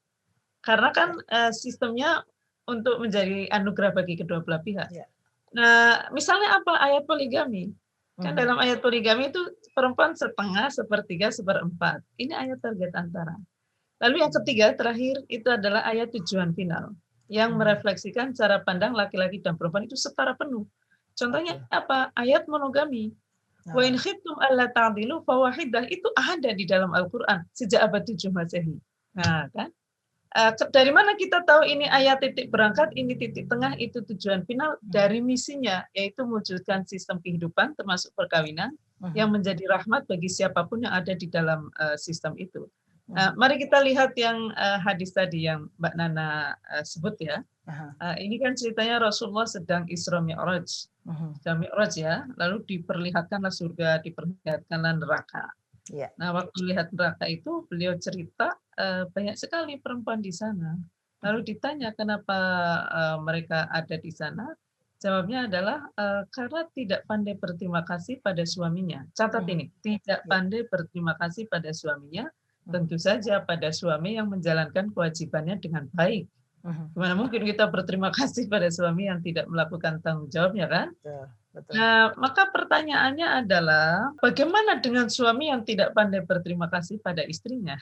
Karena kan sistemnya untuk menjadi anugerah bagi kedua belah pihak. Ya. Nah, misalnya apa? Ayat poligami. Kan dalam ayat poligami itu perempuan setengah, sepertiga, seperempat. Ini ayat target antara. Lalu yang ketiga, terakhir, itu adalah ayat tujuan final. Yang merefleksikan cara pandang laki-laki dan perempuan itu setara penuh. Contohnya apa? Ayat monogami. Wa in khiftum alla ta'dilu fawahidah, itu ada di dalam Al-Qur'an sejak abad 7 Masehi. Nah, kan? Dari mana kita tahu ini ayat titik berangkat, ini titik tengah, itu tujuan final? Dari misinya, yaitu mewujudkan sistem kehidupan termasuk perkawinan yang menjadi rahmat bagi siapapun yang ada di dalam sistem itu. Mari kita lihat yang hadis tadi yang Mbak Nana sebut ya. Ini kan ceritanya Rasulullah sedang Isra Mi'raj. Sedang Mi'raj ya, lalu diperlihatkanlah surga, diperlihatkanlah neraka. Yeah. Nah, waktu lihat neraka itu beliau cerita banyak sekali perempuan di sana. Lalu ditanya kenapa mereka ada di sana. Jawabnya adalah karena tidak pandai berterima kasih pada suaminya. Catat ini, tidak pandai berterima kasih pada suaminya. Tentu saja pada suami yang menjalankan kewajibannya dengan baik. Gimana mungkin kita berterima kasih pada suami yang tidak melakukan tanggung jawabnya, kan? Betul. Nah, maka pertanyaannya adalah bagaimana dengan suami yang tidak pandai berterima kasih pada istrinya?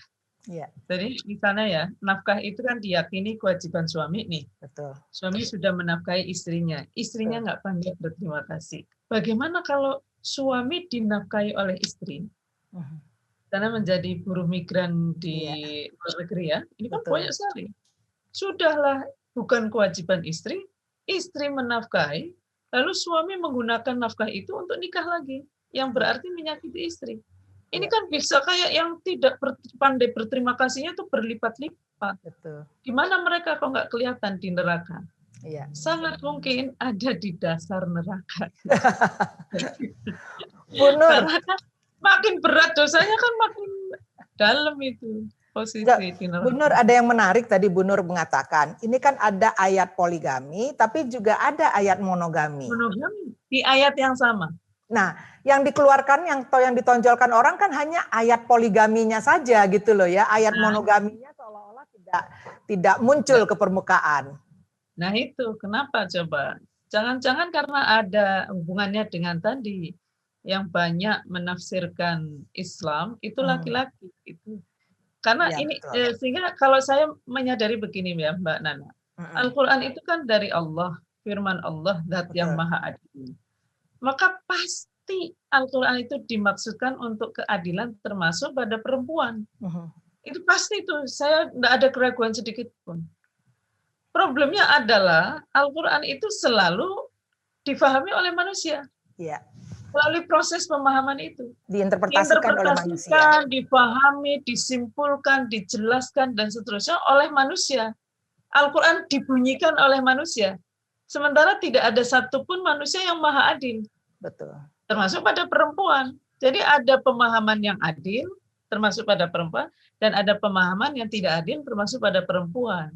Ya. Jadi misalnya ya, nafkah itu kan diyakini kewajiban suami nih. Betul. Suami sudah menafkahi istrinya nggak pandai berterima kasih. Bagaimana kalau suami dinafkahi oleh istri? Karena menjadi buruh migran di luar negeri ya, ini kan banyak sekali. Sudahlah, bukan kewajiban istri menafkahi, lalu suami menggunakan nafkah itu untuk nikah lagi, yang berarti menyakiti istri. Ini kan bisa kayak yang tidak pandai berterima kasihnya itu berlipat-lipat. Gimana mereka kok nggak kelihatan di neraka? Iya. Sangat mungkin ada di dasar neraka. Karena kan makin berat dosanya kan makin dalam itu posisi di neraka. Bu Nur, ada yang menarik tadi Bu Nur mengatakan, ini kan ada ayat poligami, tapi juga ada ayat monogami. Monogami di ayat yang sama. Nah, yang dikeluarkan, yang ditonjolkan orang kan hanya ayat poligaminya saja gitu loh ya. Ayat monogaminya seolah-olah tidak muncul ke permukaan. Nah itu kenapa coba? Jangan-jangan karena ada hubungannya dengan tadi yang banyak menafsirkan Islam itu laki-laki itu. Karena ya, ini sehingga kalau saya menyadari begini ya Mbak Nana. Al-Qur'an itu kan dari Allah, firman Allah, zat yang maha adil. Maka pasti Al-Qur'an itu dimaksudkan untuk keadilan termasuk pada perempuan. Itu pasti itu, saya tidak ada keraguan sedikit pun. Problemnya adalah Al-Qur'an itu selalu difahami oleh manusia. Iya. Melalui proses pemahaman itu. Diinterpretasikan oleh manusia. Dipahami, disimpulkan, dijelaskan, dan seterusnya oleh manusia. Al-Qur'an dibunyikan oleh manusia. Sementara tidak ada satupun manusia yang maha adil. Betul. Termasuk pada perempuan. Jadi ada pemahaman yang adil, termasuk pada perempuan, dan ada pemahaman yang tidak adil, termasuk pada perempuan.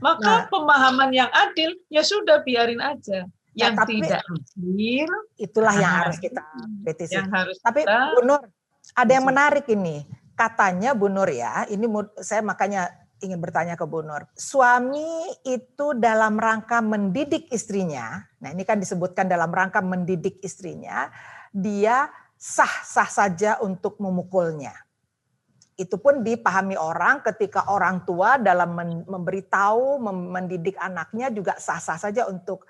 Maka pemahaman yang adil, ya sudah biarin aja. Yang tidak adil, itulah yang harus kita kritisi. Tapi Bu Nur, ada yang menarik ini. Katanya Bu Nur ya, ini saya makanya ingin bertanya ke Bu Nur. Suami itu dalam rangka mendidik istrinya, nah ini kan disebutkan dalam rangka mendidik istrinya, dia sah-sah saja untuk memukulnya. Itu pun dipahami orang ketika orang tua dalam memberitahu, mendidik anaknya juga sah-sah saja untuk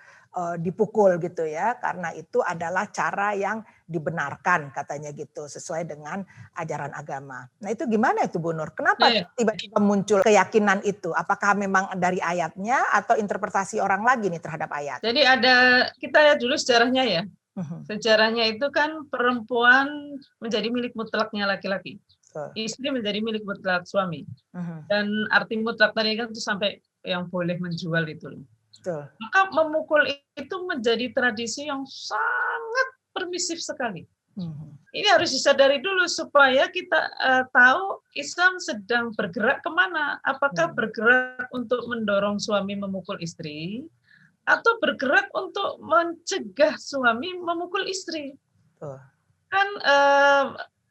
dipukul gitu ya, karena itu adalah cara yang dibenarkan katanya gitu, sesuai dengan ajaran agama. Nah itu gimana itu Bu Nur? Kenapa tiba-tiba muncul keyakinan itu? Apakah memang dari ayatnya atau interpretasi orang lagi nih terhadap ayat? Jadi kita lihat dulu sejarahnya ya. Sejarahnya itu kan perempuan menjadi milik mutlaknya laki-laki. Betul. Istri menjadi milik mutlak suami. Mhm. Dan arti mutlak tadi kan itu sampai yang boleh menjual itu. Betul. Maka memukul itu menjadi tradisi yang sangat permisif sekali. Ini harus disadari dulu supaya kita tahu Islam sedang bergerak kemana. Apakah bergerak untuk mendorong suami memukul istri, atau bergerak untuk mencegah suami memukul istri. Kan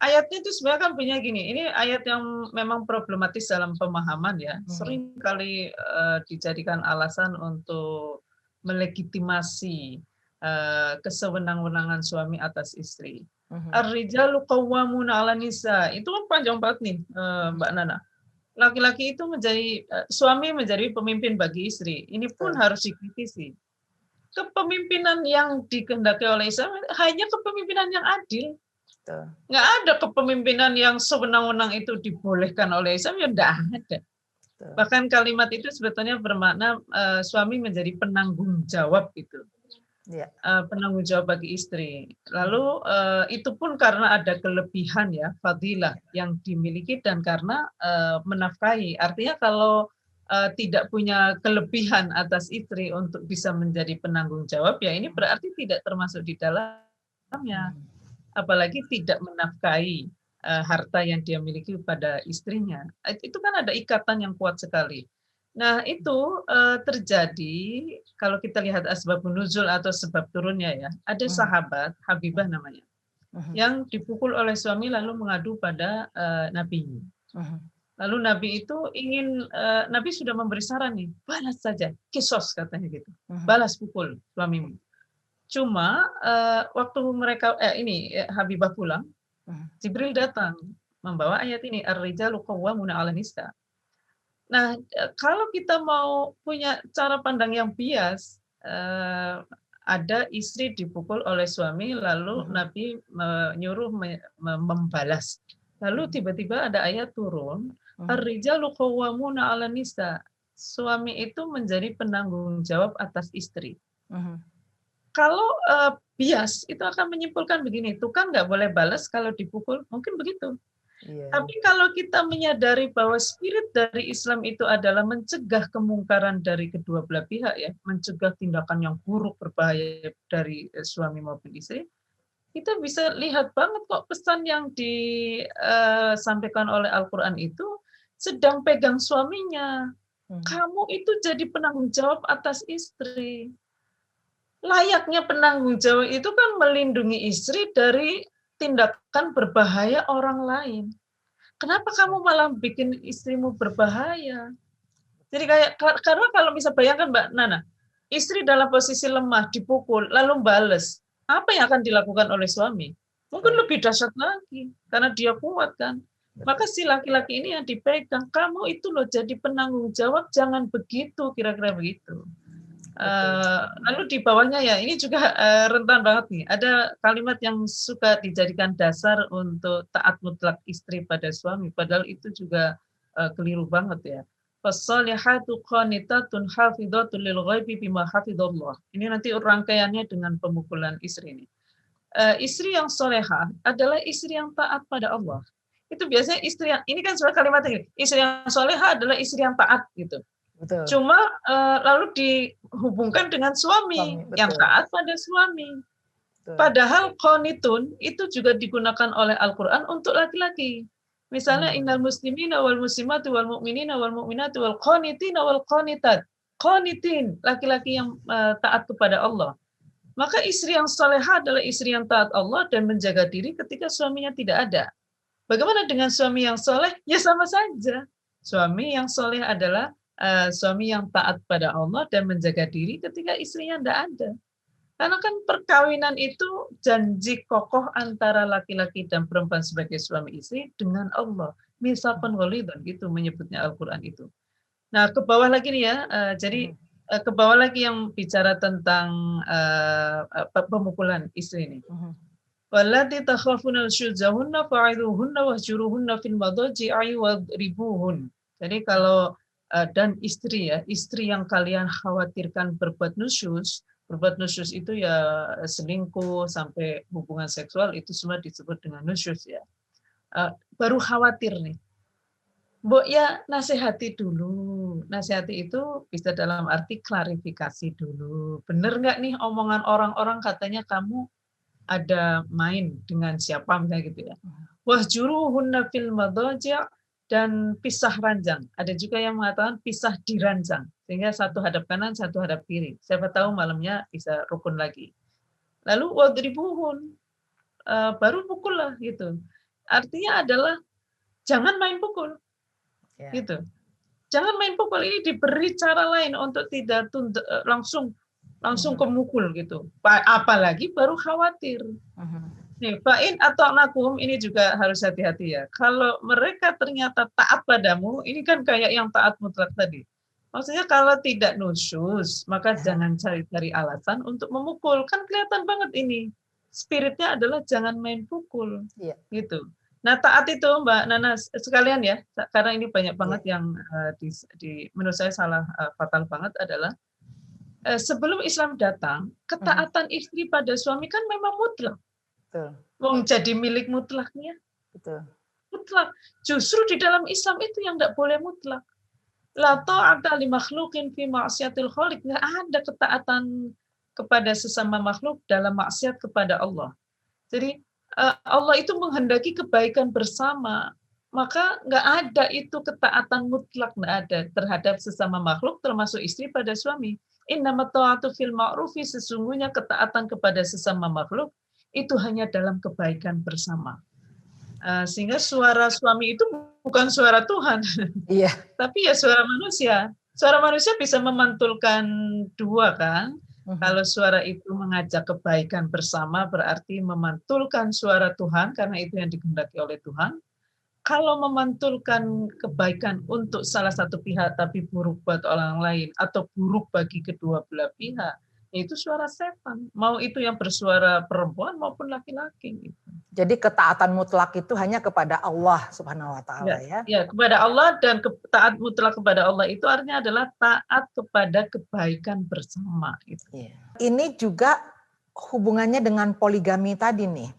ayatnya itu sebenarnya kan punya gini, ini ayat yang memang problematis dalam pemahaman ya, sering kali dijadikan alasan untuk melegitimasi kesewenang-wenangan suami atas istri. Ar-rijalu qawwamuna 'alan nisa, itu kan panjang banget nih Mbak Nana. Laki-laki itu menjadi suami menjadi pemimpin bagi istri. Ini pun harus dikritisi. Kepemimpinan yang dikehendaki oleh Islam hanya kepemimpinan yang adil. Nggak ada kepemimpinan yang sewenang-wenang itu dibolehkan oleh Islam, ya nggak ada. Bahkan kalimat itu sebetulnya bermakna suami menjadi penanggung jawab gitu. Penanggung jawab bagi istri. Lalu itu pun karena ada kelebihan ya, fadilah yang dimiliki dan karena menafkahi. Artinya kalau tidak punya kelebihan atas istri untuk bisa menjadi penanggung jawab, ya ini berarti tidak termasuk di dalamnya. Apalagi tidak menafkahi harta yang dia miliki pada istrinya. Itu kan ada ikatan yang kuat sekali. Nah, itu terjadi kalau kita lihat asbabun nuzul atau sebab turunnya ya. Ada sahabat, Habibah namanya, yang dipukul oleh suami lalu mengadu pada Nabi. Lalu Nabi itu ingin, Nabi sudah memberi saran nih, balas saja, kisos katanya gitu. Balas pukul suamimu. Cuma waktu mereka Habibah pulang, Jibril datang membawa ayat ini, ar-rijalu qawwamuna 'alan nisa. Nah, kalau kita mau punya cara pandang yang bias, ada istri dipukul oleh suami, lalu Nabi menyuruh membalas. Lalu tiba-tiba ada ayat turun, ar-rijalu qawwamuna 'alan nisa. Suami itu menjadi penanggung jawab atas istri. Kalau bias itu akan menyimpulkan begini, itu kan nggak boleh balas kalau dipukul, mungkin begitu. Tapi kalau kita menyadari bahwa spirit dari Islam itu adalah mencegah kemungkaran dari kedua belah pihak ya, mencegah tindakan yang buruk berbahaya dari suami maupun istri, kita bisa lihat banget kok pesan yang disampaikan oleh Al-Quran itu sedang pegang suaminya. Kamu itu jadi penanggung jawab atas istri. Layaknya penanggung jawab itu kan melindungi istri dari tindakan berbahaya orang lain. Kenapa kamu malah bikin istrimu berbahaya? Jadi karena kalau bisa bayangkan Mbak Nana, istri dalam posisi lemah dipukul lalu bales, apa yang akan dilakukan oleh suami? Mungkin lebih dahsyat lagi karena dia kuat kan. Maka si laki-laki ini yang dipegang, kamu itu loh jadi penanggung jawab, jangan begitu, kira-kira begitu. Lalu di bawahnya ya ini juga rentan banget nih. Ada kalimat yang suka dijadikan dasar untuk taat mutlak istri pada suami, padahal itu juga keliru banget ya. Fassalihatu qanitatun hafidhatun lil ghaibi bima hafidhallah. Ini nanti rangkaiannya dengan pemukulan istri ini. Istri yang solehah adalah istri yang taat pada Allah. Itu biasanya istri yang ini kan sebenarnya kalimatnya gini, istri yang solehah adalah istri yang taat gitu. Betul. Cuma lalu dihubungkan dengan suami yang taat pada suami. Betul. Padahal qanitun itu juga digunakan oleh Al-Quran untuk laki-laki. Misalnya innal muslimina wal muslimati wal mu'minina wal mu'minati wal qanitina wal qanitat. Qanitin, laki-laki yang taat kepada Allah. Maka istri yang salehah adalah istri yang taat Allah dan menjaga diri ketika suaminya tidak ada. Bagaimana dengan suami yang soleh? Ya sama saja. Suami yang soleh adalah suami yang taat pada Allah dan menjaga diri ketika istrinya tidak ada. Karena kan perkawinan itu janji kokoh antara laki-laki dan perempuan sebagai suami istri dengan Allah. Mitsaqan ghalidhan gitu menyebutnya Al-Quran itu. Nah, ke bawah lagi nih ya. Jadi ke bawah lagi yang bicara tentang pemukulan istri ini. Wallati takhafuna nusyuzahunna fa'idhuhunna wahjuruhunna fil madaji'i wadribuhun. Jadi kalau dan istri ya, istri yang kalian khawatirkan berbuat nusyuz, Berbuat nusyus itu ya selingkuh sampai hubungan seksual itu semua disebut dengan nusyus ya. Baru khawatir nih. Mbok ya nasihati dulu. Nasihati itu bisa dalam arti klarifikasi dulu. Bener nggak nih omongan orang-orang katanya kamu ada main dengan siapa misalnya gitu ya. Wahjuruhunna fil madhaji' dan pisah ranjang. Ada juga yang mengatakan pisah di ranjang. Sehingga satu hadap kanan, satu hadap kiri. Siapa tahu malamnya bisa rukun lagi. Lalu wadribuhun, baru pukul lah gitu. Artinya adalah jangan main pukul. Ya. Gitu. Jangan main pukul, ini diberi cara lain untuk tidak langsung ke mukul gitu. Apalagi baru khawatir. Nih, fa'in atau nakum ini juga harus hati-hati ya. Kalau mereka ternyata taat padamu, ini kan kayak yang taat mutlak tadi. Maksudnya kalau tidak nusyus, maka jangan cari-cari alasan untuk memukul. Kan kelihatan banget ini. Spiritnya adalah jangan main pukul. Iya. Gitu. Nah, taat itu Mbak Nana sekalian ya, karena ini banyak banget yang menurut saya salah fatal banget adalah sebelum Islam datang, ketaatan istri pada suami kan memang mutlak. Wong jadi milik mutlaknya. Betul. Mutlak. Justru di dalam Islam itu yang enggak boleh mutlak. La ta'ata li makhluqin fi ma'siyatil khaliq. Enggak ada ketaatan kepada sesama makhluk dalam maksiat kepada Allah. Jadi Allah itu menghendaki kebaikan bersama. Maka enggak ada itu ketaatan mutlak, enggak ada terhadap sesama makhluk termasuk istri pada suami. Innamat ta'atu fil ma'rufi, sesungguhnya ketaatan kepada sesama makhluk itu hanya dalam kebaikan bersama. Sehingga suara suami itu bukan suara Tuhan, tapi ya suara manusia. Suara manusia bisa memantulkan dua kan. Kalau suara itu mengajak kebaikan bersama berarti memantulkan suara Tuhan karena itu yang dikehendaki oleh Tuhan. Kalau memantulkan kebaikan untuk salah satu pihak tapi buruk buat orang lain atau buruk bagi kedua belah pihak, itu suara setan. Mau itu yang bersuara perempuan maupun laki-laki. Jadi ketaatan mutlak itu hanya kepada Allah Subhanahu wa taala ya. Ya, kepada Allah, dan taat mutlak kepada Allah itu artinya adalah taat kepada kebaikan bersama gitu. Ini juga hubungannya dengan poligami tadi nih.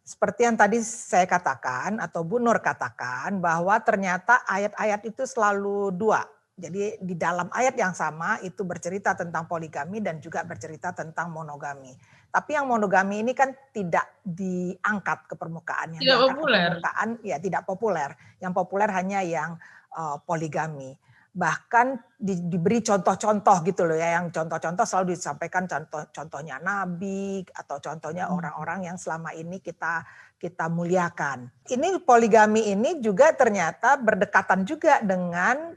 Seperti yang tadi saya katakan atau Bu Nur katakan bahwa ternyata ayat-ayat itu selalu dua. Jadi di dalam ayat yang sama itu bercerita tentang poligami dan juga bercerita tentang monogami. Tapi yang monogami ini kan tidak diangkat ke permukaan. Tidak populer. Tidak populer. Yang populer hanya yang poligami. Bahkan diberi contoh-contoh gitu loh ya, yang contoh-contoh selalu disampaikan contohnya Nabi atau contohnya orang-orang yang selama ini kita muliakan. Ini poligami ini juga ternyata berdekatan juga dengan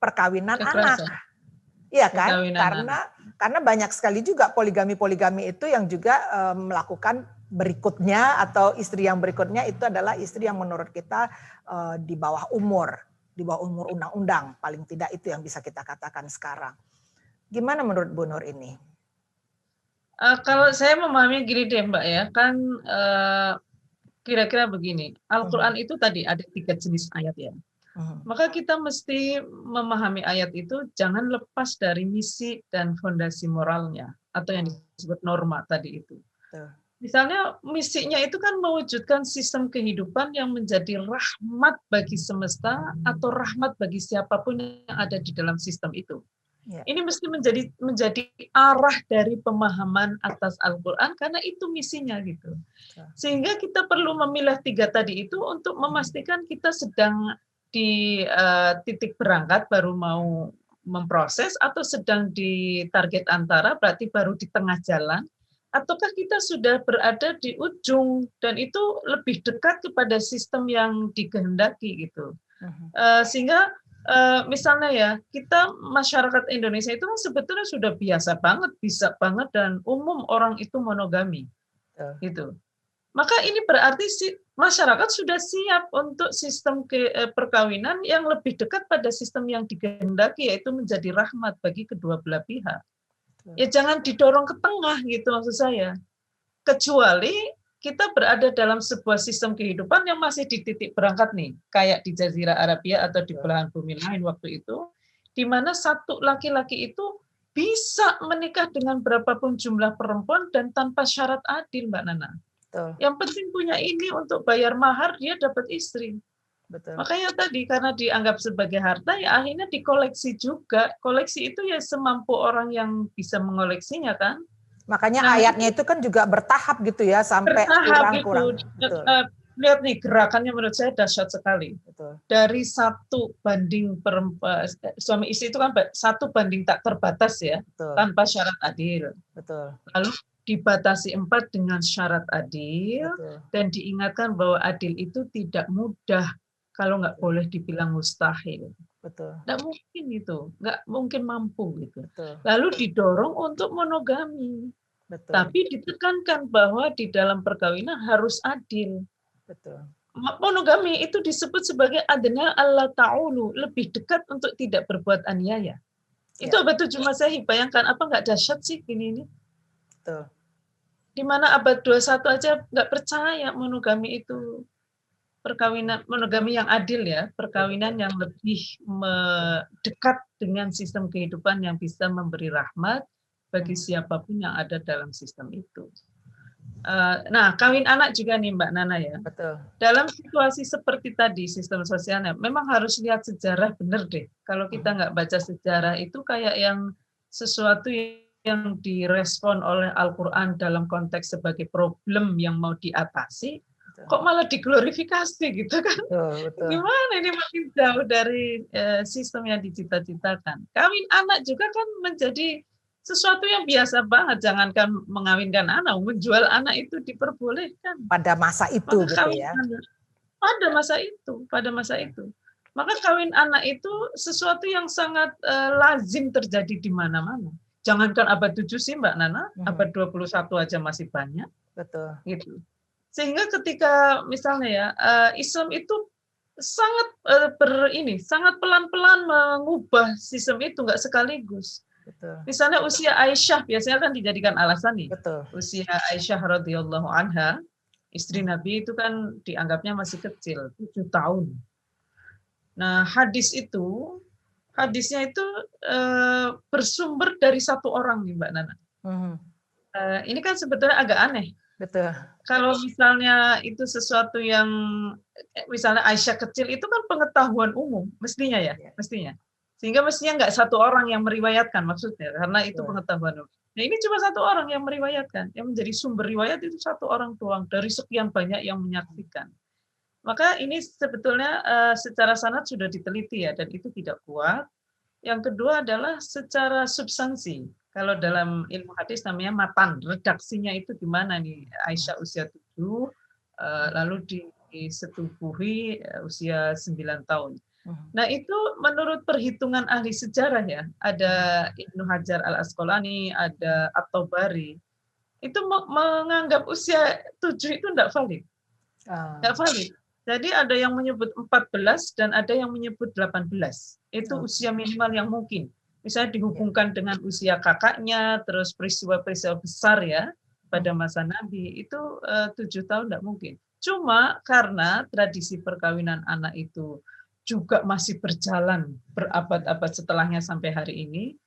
perkawinan anak. Iya kan? Karena banyak sekali juga poligami-poligami itu yang juga melakukan berikutnya atau istri yang berikutnya itu adalah istri yang menurut kita di bawah umur undang-undang, paling tidak itu yang bisa kita katakan sekarang. Gimana menurut Bu Nur ini? Kalau saya memahami gini deh Mbak ya, kan kira-kira begini, Al-Quran itu tadi ada 3 jenis ayat ya. Maka kita mesti memahami ayat itu jangan lepas dari misi dan fondasi moralnya atau yang disebut norma tadi itu. Misalnya misinya itu kan mewujudkan sistem kehidupan yang menjadi rahmat bagi semesta atau rahmat bagi siapapun yang ada di dalam sistem itu. Ini mesti menjadi arah dari pemahaman atas Al-Quran karena itu misinya gitu. Sehingga kita perlu memilah 3 tadi itu untuk memastikan kita sedang di titik berangkat baru mau memproses atau sedang di target antara berarti baru di tengah jalan. Ataukah kita sudah berada di ujung dan itu lebih dekat kepada sistem yang dikehendaki gitu. Sehingga misalnya ya kita masyarakat Indonesia itu kan sebetulnya sudah biasa banget, bisa banget dan umum orang itu monogami gitu. Maka ini berarti masyarakat sudah siap untuk sistem perkawinan yang lebih dekat pada sistem yang dikehendaki yaitu menjadi rahmat bagi kedua belah pihak. Ya jangan didorong ke tengah gitu maksud saya. Kecuali kita berada dalam sebuah sistem kehidupan yang masih di titik berangkat nih, kayak di Jazirah Arabia atau di belahan bumi lain waktu itu, di mana satu laki-laki itu bisa menikah dengan berapapun jumlah perempuan dan tanpa syarat adil, Mbak Nana. Betul, Yang penting punya ini untuk bayar mahar, dia dapat istri. betul. Makanya tadi karena dianggap sebagai harta, ya akhirnya dikoleksi juga. Koleksi itu ya semampu orang yang bisa mengoleksinya kan. Makanya Nah, ayatnya itu kan juga bertahap gitu ya, sampai bertahap gitu. kurang-kurang. Betul, Lihat nih gerakannya menurut saya dahsyat sekali. betul. Dari 1 banding perempuan suami istri itu kan 1 banding tak terbatas ya, Betul, tanpa syarat adil. betul, Lalu dibatasi 4 dengan syarat adil, betul, dan diingatkan bahwa adil itu tidak mudah, kalau nggak boleh dibilang mustahil. betul, Nggak mungkin itu, nggak mungkin mampu gitu. betul, Lalu didorong untuk monogami, betul, tapi ditekankan bahwa di dalam perkawinan harus adil. betul. Monogami itu disebut sebagai adna Allah ta'ulu, lebih dekat untuk tidak berbuat aniaya. Itu Ya, abad 7 Masehi, bayangkan apa nggak dahsyat sih ini. betul, Di mana abad 21 aja nggak percaya monogami itu perkawinan, monogami yang adil ya, perkawinan yang lebih dekat dengan sistem kehidupan yang bisa memberi rahmat bagi siapapun yang ada dalam sistem itu. Nah, kawin anak juga nih Mbak Nana ya. betul. Dalam situasi seperti tadi, sistem sosialnya, memang harus lihat sejarah bener deh. Kalau kita nggak baca sejarah itu kayak yang sesuatu yang direspon oleh Al-Quran dalam konteks sebagai problem yang mau diatasi, kok malah diglorifikasi gitu kan. Betul, betul. Gimana ini makin jauh dari sistem yang dicita-citakan. Kawin anak juga kan menjadi sesuatu yang biasa banget, jangankan mengawinkan anak, menjual anak itu diperbolehkan. Pada masa itu Maka gitu kawin ya. anak, pada masa itu. Maka kawin anak itu sesuatu yang sangat lazim terjadi di mana-mana. Jangankan abad 7 sih Mbak Nana, abad 21 aja masih banyak. Betul. Gitu. Sehingga ketika misalnya ya, Islam itu sangat sangat pelan-pelan mengubah sistem itu, nggak sekaligus. Betul. Misalnya usia Aisyah biasanya kan dijadikan alasan nih. Betul. Usia Aisyah radhiyallahu anha, istri Nabi itu kan dianggapnya masih kecil, 7 tahun. Nah, hadisnya itu bersumber dari 1 orang nih Mbak Nana. Ini kan sebetulnya agak aneh. Betul. Kalau misalnya itu sesuatu yang misalnya Aisyah kecil itu kan pengetahuan umum mestinya ya, mestinya. Sehingga mestinya nggak 1 orang yang meriwayatkan maksudnya, karena itu pengetahuan umum. Nah, ini cuma 1 orang yang meriwayatkan, yang menjadi sumber riwayat itu 1 orang doang dari sekian banyak yang menyaksikan. Maka ini sebetulnya secara sanad sudah diteliti ya, dan itu tidak kuat. Yang kedua adalah secara substansi. Kalau dalam ilmu hadis namanya matan, redaksinya itu gimana nih, Aisyah usia 7, lalu disetubuhi usia 9 tahun. Nah, itu menurut perhitungan ahli sejarah ya, ada Ibnu Hajar Al-Asqalani, ada At-Tabari, itu menganggap usia 7 itu enggak valid. Enggak valid. Jadi ada yang menyebut 14 dan ada yang menyebut 18. Itu usia minimal yang mungkin. Misalnya dihubungkan dengan usia kakaknya, terus peristiwa-peristiwa besar ya pada masa Nabi, itu 7 tahun enggak mungkin. Cuma karena tradisi perkawinan anak itu juga masih berjalan berabad-abad setelahnya sampai hari ini,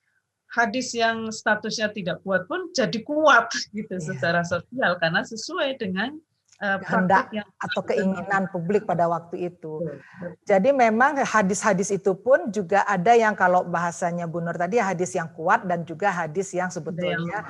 hadis yang statusnya tidak kuat pun jadi kuat gitu secara sosial karena sesuai dengan kehendak atau keinginan publik pada waktu itu. Jadi memang hadis-hadis itu pun juga ada yang kalau bahasanya Bu Nur tadi hadis yang kuat dan juga hadis yang sebetulnya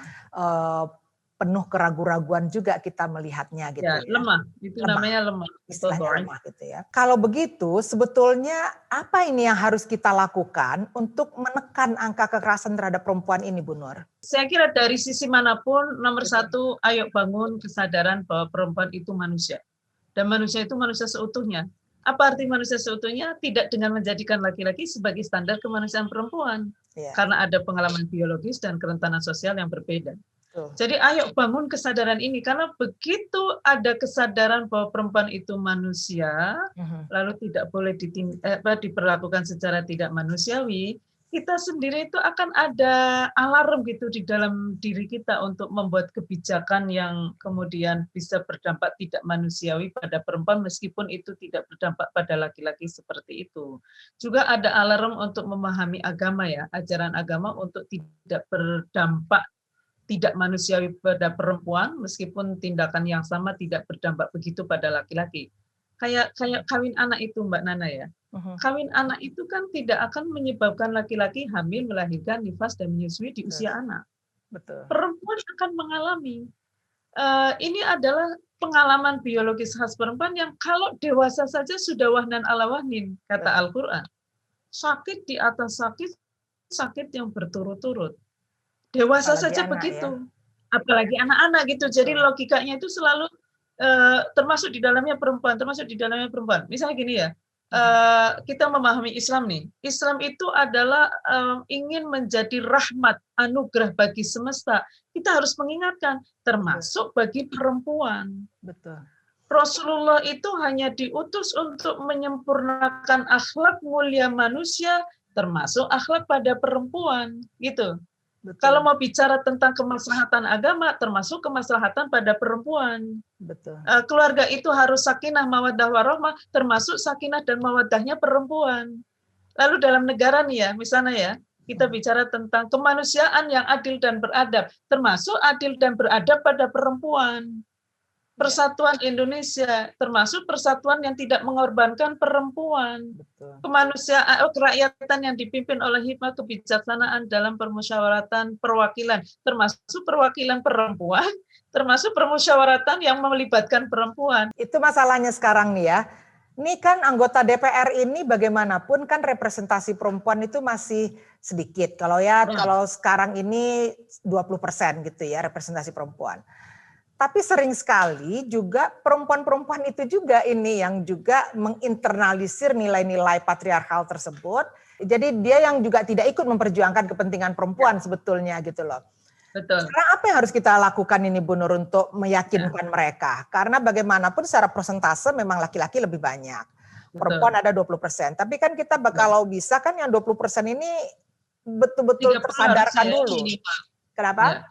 penuh keraguan-raguan juga kita melihatnya gitu ya. Lemah, itu namanya lemah. Istilahnya lemah gitu ya. Kalau begitu sebetulnya apa ini yang harus kita lakukan untuk menekan angka kekerasan terhadap perempuan ini Bu Nur? Saya kira dari sisi manapun, nomor 1, ayo bangun kesadaran bahwa perempuan itu manusia. Dan manusia itu manusia seutuhnya. Apa arti manusia seutuhnya? Tidak dengan menjadikan laki-laki sebagai standar kemanusiaan perempuan. Karena ada pengalaman biologis dan kerentanan sosial yang berbeda. Jadi ayo bangun kesadaran ini, karena begitu ada kesadaran bahwa perempuan itu manusia, lalu tidak boleh diperlakukan secara tidak manusiawi, kita sendiri itu akan ada alarm gitu di dalam diri kita untuk membuat kebijakan yang kemudian bisa berdampak tidak manusiawi pada perempuan meskipun itu tidak berdampak pada laki-laki seperti itu. Juga ada alarm untuk memahami agama ya, ajaran agama untuk tidak berdampak tidak manusiawi pada perempuan meskipun tindakan yang sama tidak berdampak begitu pada laki-laki. Kayak kayak kawin anak itu Mbak Nana ya. Kawin anak itu kan tidak akan menyebabkan laki-laki hamil, melahirkan, nifas dan menyusui di usia anak. Betul. Perempuan akan mengalami. Ini adalah pengalaman biologis khas perempuan yang kalau dewasa saja sudah wahnan ala wahnin, kata Al-Qur'an. Sakit di atas sakit, sakit yang berturut-turut. Dewasa Apalagi saja anak, begitu. ya. Apalagi anak-anak gitu. Jadi logikanya itu selalu termasuk di dalamnya perempuan, termasuk di dalamnya perempuan. Misalnya gini ya, kita memahami Islam nih. Islam itu adalah ingin menjadi rahmat, anugerah bagi semesta. Kita harus mengingatkan, termasuk bagi perempuan. Betul. Rasulullah itu hanya diutus untuk menyempurnakan akhlak mulia manusia, termasuk akhlak pada perempuan, gitu. Betul. Kalau mau bicara tentang kemaslahatan agama, termasuk kemaslahatan pada perempuan. Betul. Keluarga itu harus sakinah, mawaddah, warahmah, termasuk sakinah dan mawaddahnya perempuan. Lalu dalam negara nih ya, misalnya ya, kita bicara tentang kemanusiaan yang adil dan beradab, termasuk adil dan beradab pada perempuan. Persatuan Indonesia, termasuk persatuan yang tidak mengorbankan perempuan. Betul. Kemanusiaan, kerakyatan yang dipimpin oleh hikmah kebijaksanaan dalam permusyawaratan perwakilan, termasuk perwakilan perempuan, termasuk permusyawaratan yang melibatkan perempuan. Itu masalahnya sekarang nih ya. Ini kan anggota DPR ini bagaimanapun kan representasi perempuan itu masih sedikit. Kalau sekarang ini 20% gitu ya representasi perempuan. Tapi sering sekali juga perempuan-perempuan itu juga ini yang juga menginternalisir nilai-nilai patriarkal tersebut. Jadi dia yang juga tidak ikut memperjuangkan kepentingan perempuan sebetulnya gitu loh. Betul. Sekarang apa yang harus kita lakukan ini Bu Nur untuk meyakinkan mereka? Karena bagaimanapun secara persentase memang laki-laki lebih banyak. Perempuan ada 20%. Tapi kan kita kalau bisa kan yang 20% ini betul-betul tersadarkan dulu. Kenapa? Ya.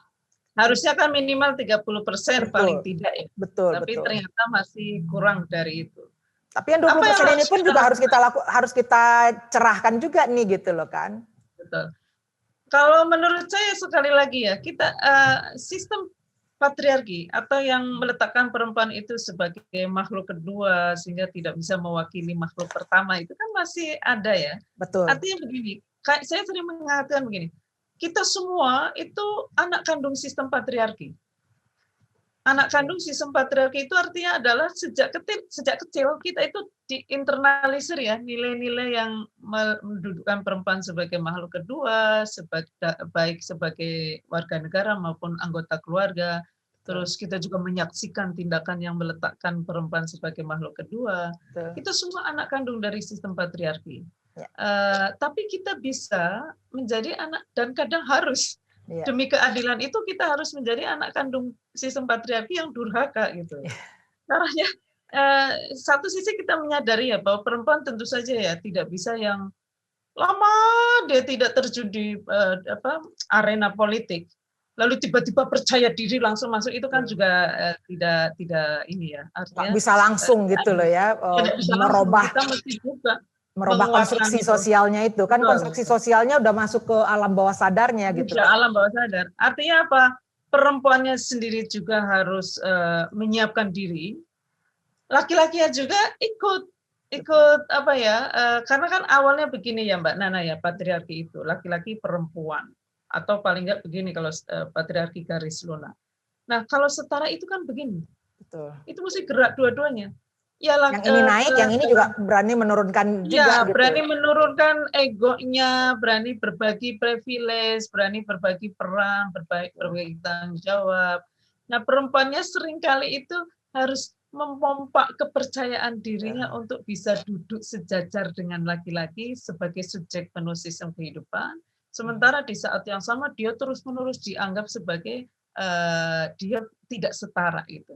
Harusnya kan minimal 30% paling tidak ya. Betul. Tapi ternyata masih kurang dari itu. Tapi yang 20% ini pun juga harus kita cerahkan juga nih gitu loh kan. Betul. Kalau menurut saya sekali lagi ya, kita sistem patriarki atau yang meletakkan perempuan itu sebagai makhluk kedua sehingga tidak bisa mewakili makhluk pertama itu kan masih ada ya. Betul. Artinya begini, saya sering mengatakan begini, kita semua itu anak kandung sistem patriarki. Anak kandung sistem patriarki itu artinya adalah sejak kecil kita itu diinternalisir ya nilai-nilai yang mendudukkan perempuan sebagai makhluk kedua, baik sebagai warga negara maupun anggota keluarga. Terus kita juga menyaksikan tindakan yang meletakkan perempuan sebagai makhluk kedua. Itu semua anak kandung dari sistem patriarki. Tapi kita bisa menjadi anak dan kadang harus demi keadilan itu kita harus menjadi anak kandung sistem patriarki yang durhaka gitu. Caranya satu sisi kita menyadari ya bahwa perempuan tentu saja ya tidak bisa yang lama dia tidak terjun di arena politik lalu tiba-tiba percaya diri langsung masuk itu kan juga tidak ini ya artinya bisa langsung gitu loh ya merubah konstruksi sosialnya itu kan konstruksi sosialnya udah masuk ke alam bawah sadarnya gitu. Alam bawah sadar. Artinya apa? Perempuannya sendiri juga harus menyiapkan diri. Laki-lakinya juga ikut apa ya? Karena kan awalnya begini ya Mbak Nana ya patriarki itu laki-laki perempuan atau paling enggak begini kalau patriarki garis lunak. Nah kalau setara itu kan begini. Betul. Itu mesti gerak dua-duanya. Ya, yang ini naik, yang ini juga berani menurunkan juga. Gitu. Berani menurunkan egonya, berani berbagi privilege, berani berbagi peran, berbagi tanggung jawab. Nah, perempuannya seringkali itu harus memompa kepercayaan dirinya untuk bisa duduk sejajar dengan laki-laki sebagai subjek penuh sistem kehidupan. Sementara di saat yang sama dia terus-menerus dianggap sebagai dia tidak setara itu.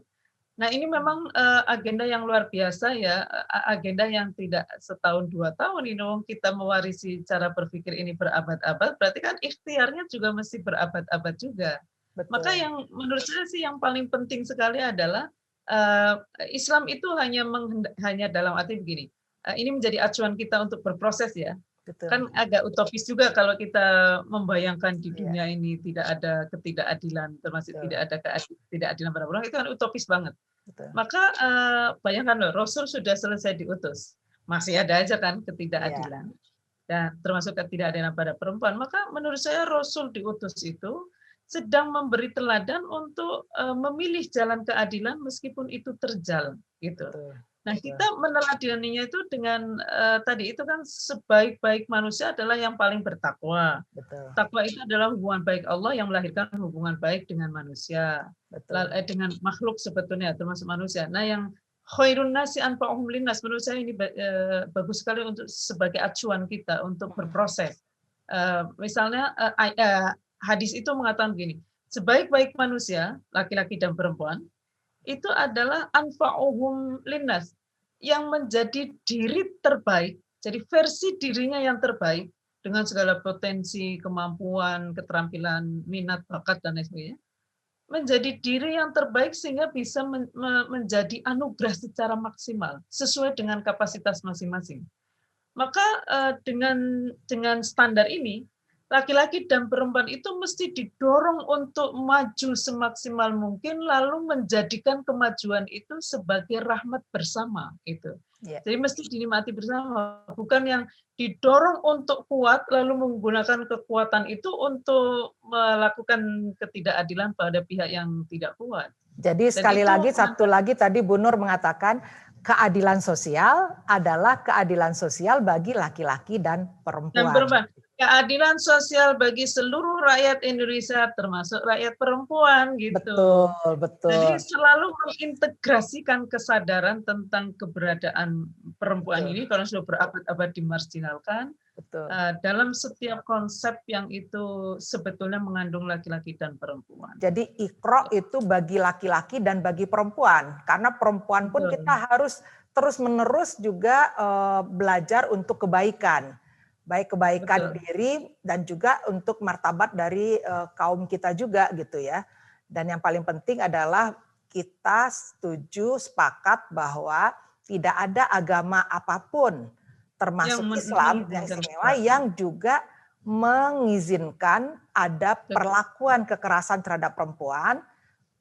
Nah, ini memang agenda yang luar biasa ya, agenda yang tidak setahun 2 tahun ini. Wong kita mewarisi cara berpikir ini berabad-abad, berarti kan ikhtiarnya juga mesti berabad-abad juga. Maka Betul. yang menurut saya sih yang paling penting sekali adalah Islam itu hanya dalam arti begini. Ini menjadi acuan kita untuk berproses ya. Betul. Kan agak utopis juga kalau kita membayangkan di Iya, dunia ini tidak ada ketidakadilan, termasuk betul. tidak ada ketidakadilan pada orang, itu kan utopis banget. Betul. Maka bayangkan loh, Rasul sudah selesai diutus, masih ada aja kan Iya, ketidakadilan, dan termasuk ketidakadilan pada perempuan. Maka menurut saya Rasul diutus itu sedang memberi teladan untuk memilih jalan keadilan meskipun itu terjal, gitu. betul. Nah, Betul. kita meneladaninya itu dengan tadi itu kan sebaik-baik manusia adalah yang paling bertakwa. Betul. Takwa itu adalah hubungan baik Allah yang melahirkan hubungan baik dengan manusia, Betul. dengan makhluk sebetulnya termasuk manusia. Nah, yang khairun nasi anfa'uhum linnas, menurut saya ini bagus sekali untuk sebagai acuan kita untuk berproses. Misalnya hadis itu mengatakan begini, sebaik-baik manusia, laki-laki dan perempuan, itu adalah anfa'uhum linnas, yang menjadi diri terbaik, jadi versi dirinya yang terbaik dengan segala potensi, kemampuan, keterampilan, minat, bakat dan lain sebagainya, menjadi diri yang terbaik sehingga bisa menjadi anugerah secara maksimal sesuai dengan kapasitas masing-masing. Maka dengan standar ini, laki-laki dan perempuan itu mesti didorong untuk maju semaksimal mungkin, lalu menjadikan kemajuan itu sebagai rahmat bersama itu. Iya. Jadi mesti dinikmati bersama, bukan yang didorong untuk kuat lalu menggunakan kekuatan itu untuk melakukan ketidakadilan pada pihak yang tidak kuat. Jadi Dan sekali itu lagi, satu lagi tadi Bu Nur mengatakan keadilan sosial adalah keadilan sosial bagi laki-laki dan dan perempuan. berubah. Keadilan sosial bagi seluruh rakyat Indonesia, termasuk rakyat perempuan gitu. Betul, betul. Jadi selalu mengintegrasikan kesadaran tentang keberadaan perempuan Betul. ini kalau sudah berabad-abad dimarginalkan Betul. dalam setiap konsep yang itu sebetulnya mengandung laki-laki dan perempuan. Jadi Iqra itu bagi laki-laki dan bagi perempuan. Karena perempuan pun Betul. kita harus terus-menerus juga belajar untuk kebaikan. Baik kebaikan Betul. diri dan juga untuk martabat dari kaum kita juga gitu ya. Dan yang paling penting adalah kita setuju, sepakat bahwa tidak ada agama apapun termasuk Yang Islam yang mengizinkan istimewa yang juga mengizinkan ada perlakuan kekerasan terhadap perempuan,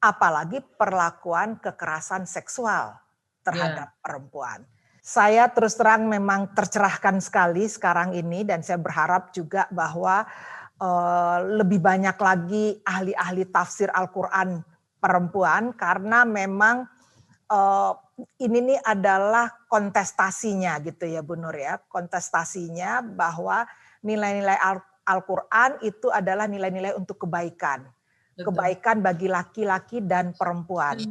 apalagi perlakuan kekerasan seksual terhadap perempuan. Saya terus terang memang tercerahkan sekali sekarang ini dan saya berharap juga bahwa lebih banyak lagi ahli-ahli tafsir Al-Quran perempuan karena memang ini nih adalah kontestasinya gitu ya Bu Nur ya, kontestasinya bahwa nilai-nilai Al-Quran itu adalah nilai-nilai untuk kebaikan. Betul. Kebaikan bagi laki-laki dan perempuan.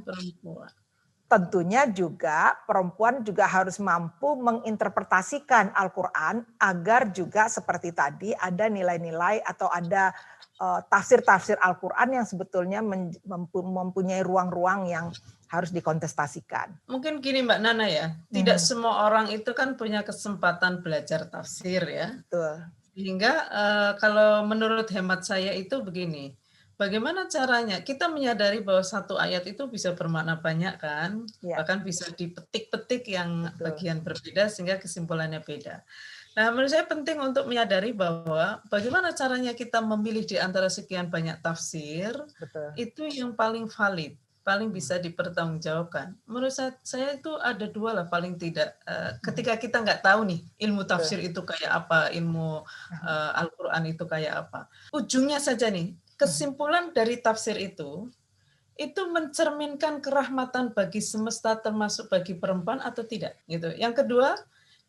Tentunya juga perempuan juga harus mampu menginterpretasikan Al-Quran agar juga seperti tadi ada nilai-nilai atau ada tafsir-tafsir Al-Quran yang sebetulnya mempunyai ruang-ruang yang harus dikontestasikan. Mungkin gini Mbak Nana ya, tidak semua orang itu kan punya kesempatan belajar tafsir ya. Betul. Sehingga kalau menurut hemat saya itu begini, bagaimana caranya kita menyadari bahwa satu ayat itu bisa bermakna banyak kan, bahkan bisa dipetik-petik yang bagian berbeda sehingga kesimpulannya beda. Nah, menurut saya penting untuk menyadari bahwa bagaimana caranya kita memilih di antara sekian banyak tafsir, itu yang paling valid, paling bisa dipertanggungjawabkan. Menurut saya itu ada dua lah paling tidak. Ketika kita nggak tahu nih ilmu tafsir itu kayak apa, ilmu Al-Quran itu kayak apa. Ujungnya saja nih, kesimpulan dari tafsir itu mencerminkan kerahmatan bagi semesta termasuk bagi perempuan atau tidak. Gitu. Yang kedua,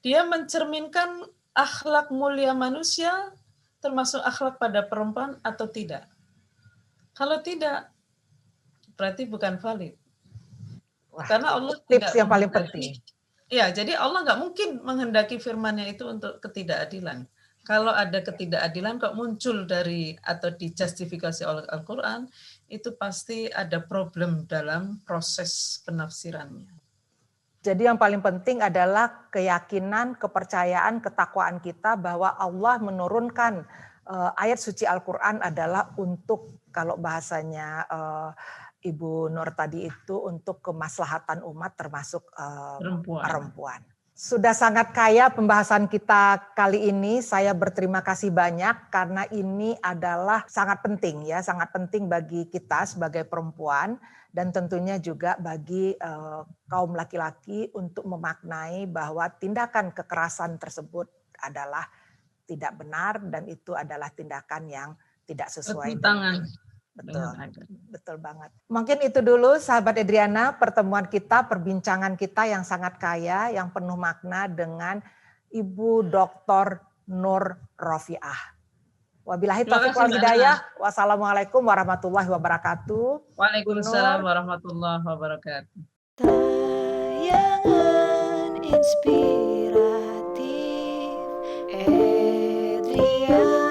dia mencerminkan akhlak mulia manusia termasuk akhlak pada perempuan atau tidak. Kalau tidak, berarti bukan valid. Wah, karena Allah tips tidak yang paling penting. Ya, jadi Allah nggak mungkin menghendaki firman-Nya itu untuk ketidakadilan. Kalau ada ketidakadilan kok muncul dari atau dijustifikasi oleh Al-Quran, itu pasti ada problem dalam proses penafsirannya. Jadi yang paling penting adalah keyakinan, kepercayaan, ketakwaan kita bahwa Allah menurunkan ayat suci Al-Quran adalah untuk, kalau bahasanya Ibu Nur tadi itu, untuk kemaslahatan umat termasuk perempuan. Sudah sangat kaya pembahasan kita kali ini. Saya berterima kasih banyak karena ini adalah sangat penting ya, sangat penting bagi kita sebagai perempuan dan tentunya juga bagi kaum laki-laki untuk memaknai bahwa tindakan kekerasan tersebut adalah tidak benar dan itu adalah tindakan yang tidak sesuai dengan betul banget. Mungkin itu dulu sahabat Edriana, pertemuan kita, perbincangan kita yang sangat kaya, yang penuh makna dengan Ibu Dr. Nur Rofiah. Wabillahi taufiq wal hidayah. Wassalamualaikum warahmatullahi wabarakatuh. Waalaikumsalam warahmatullahi wabarakatuh. Tayangan inspiratif Edriana.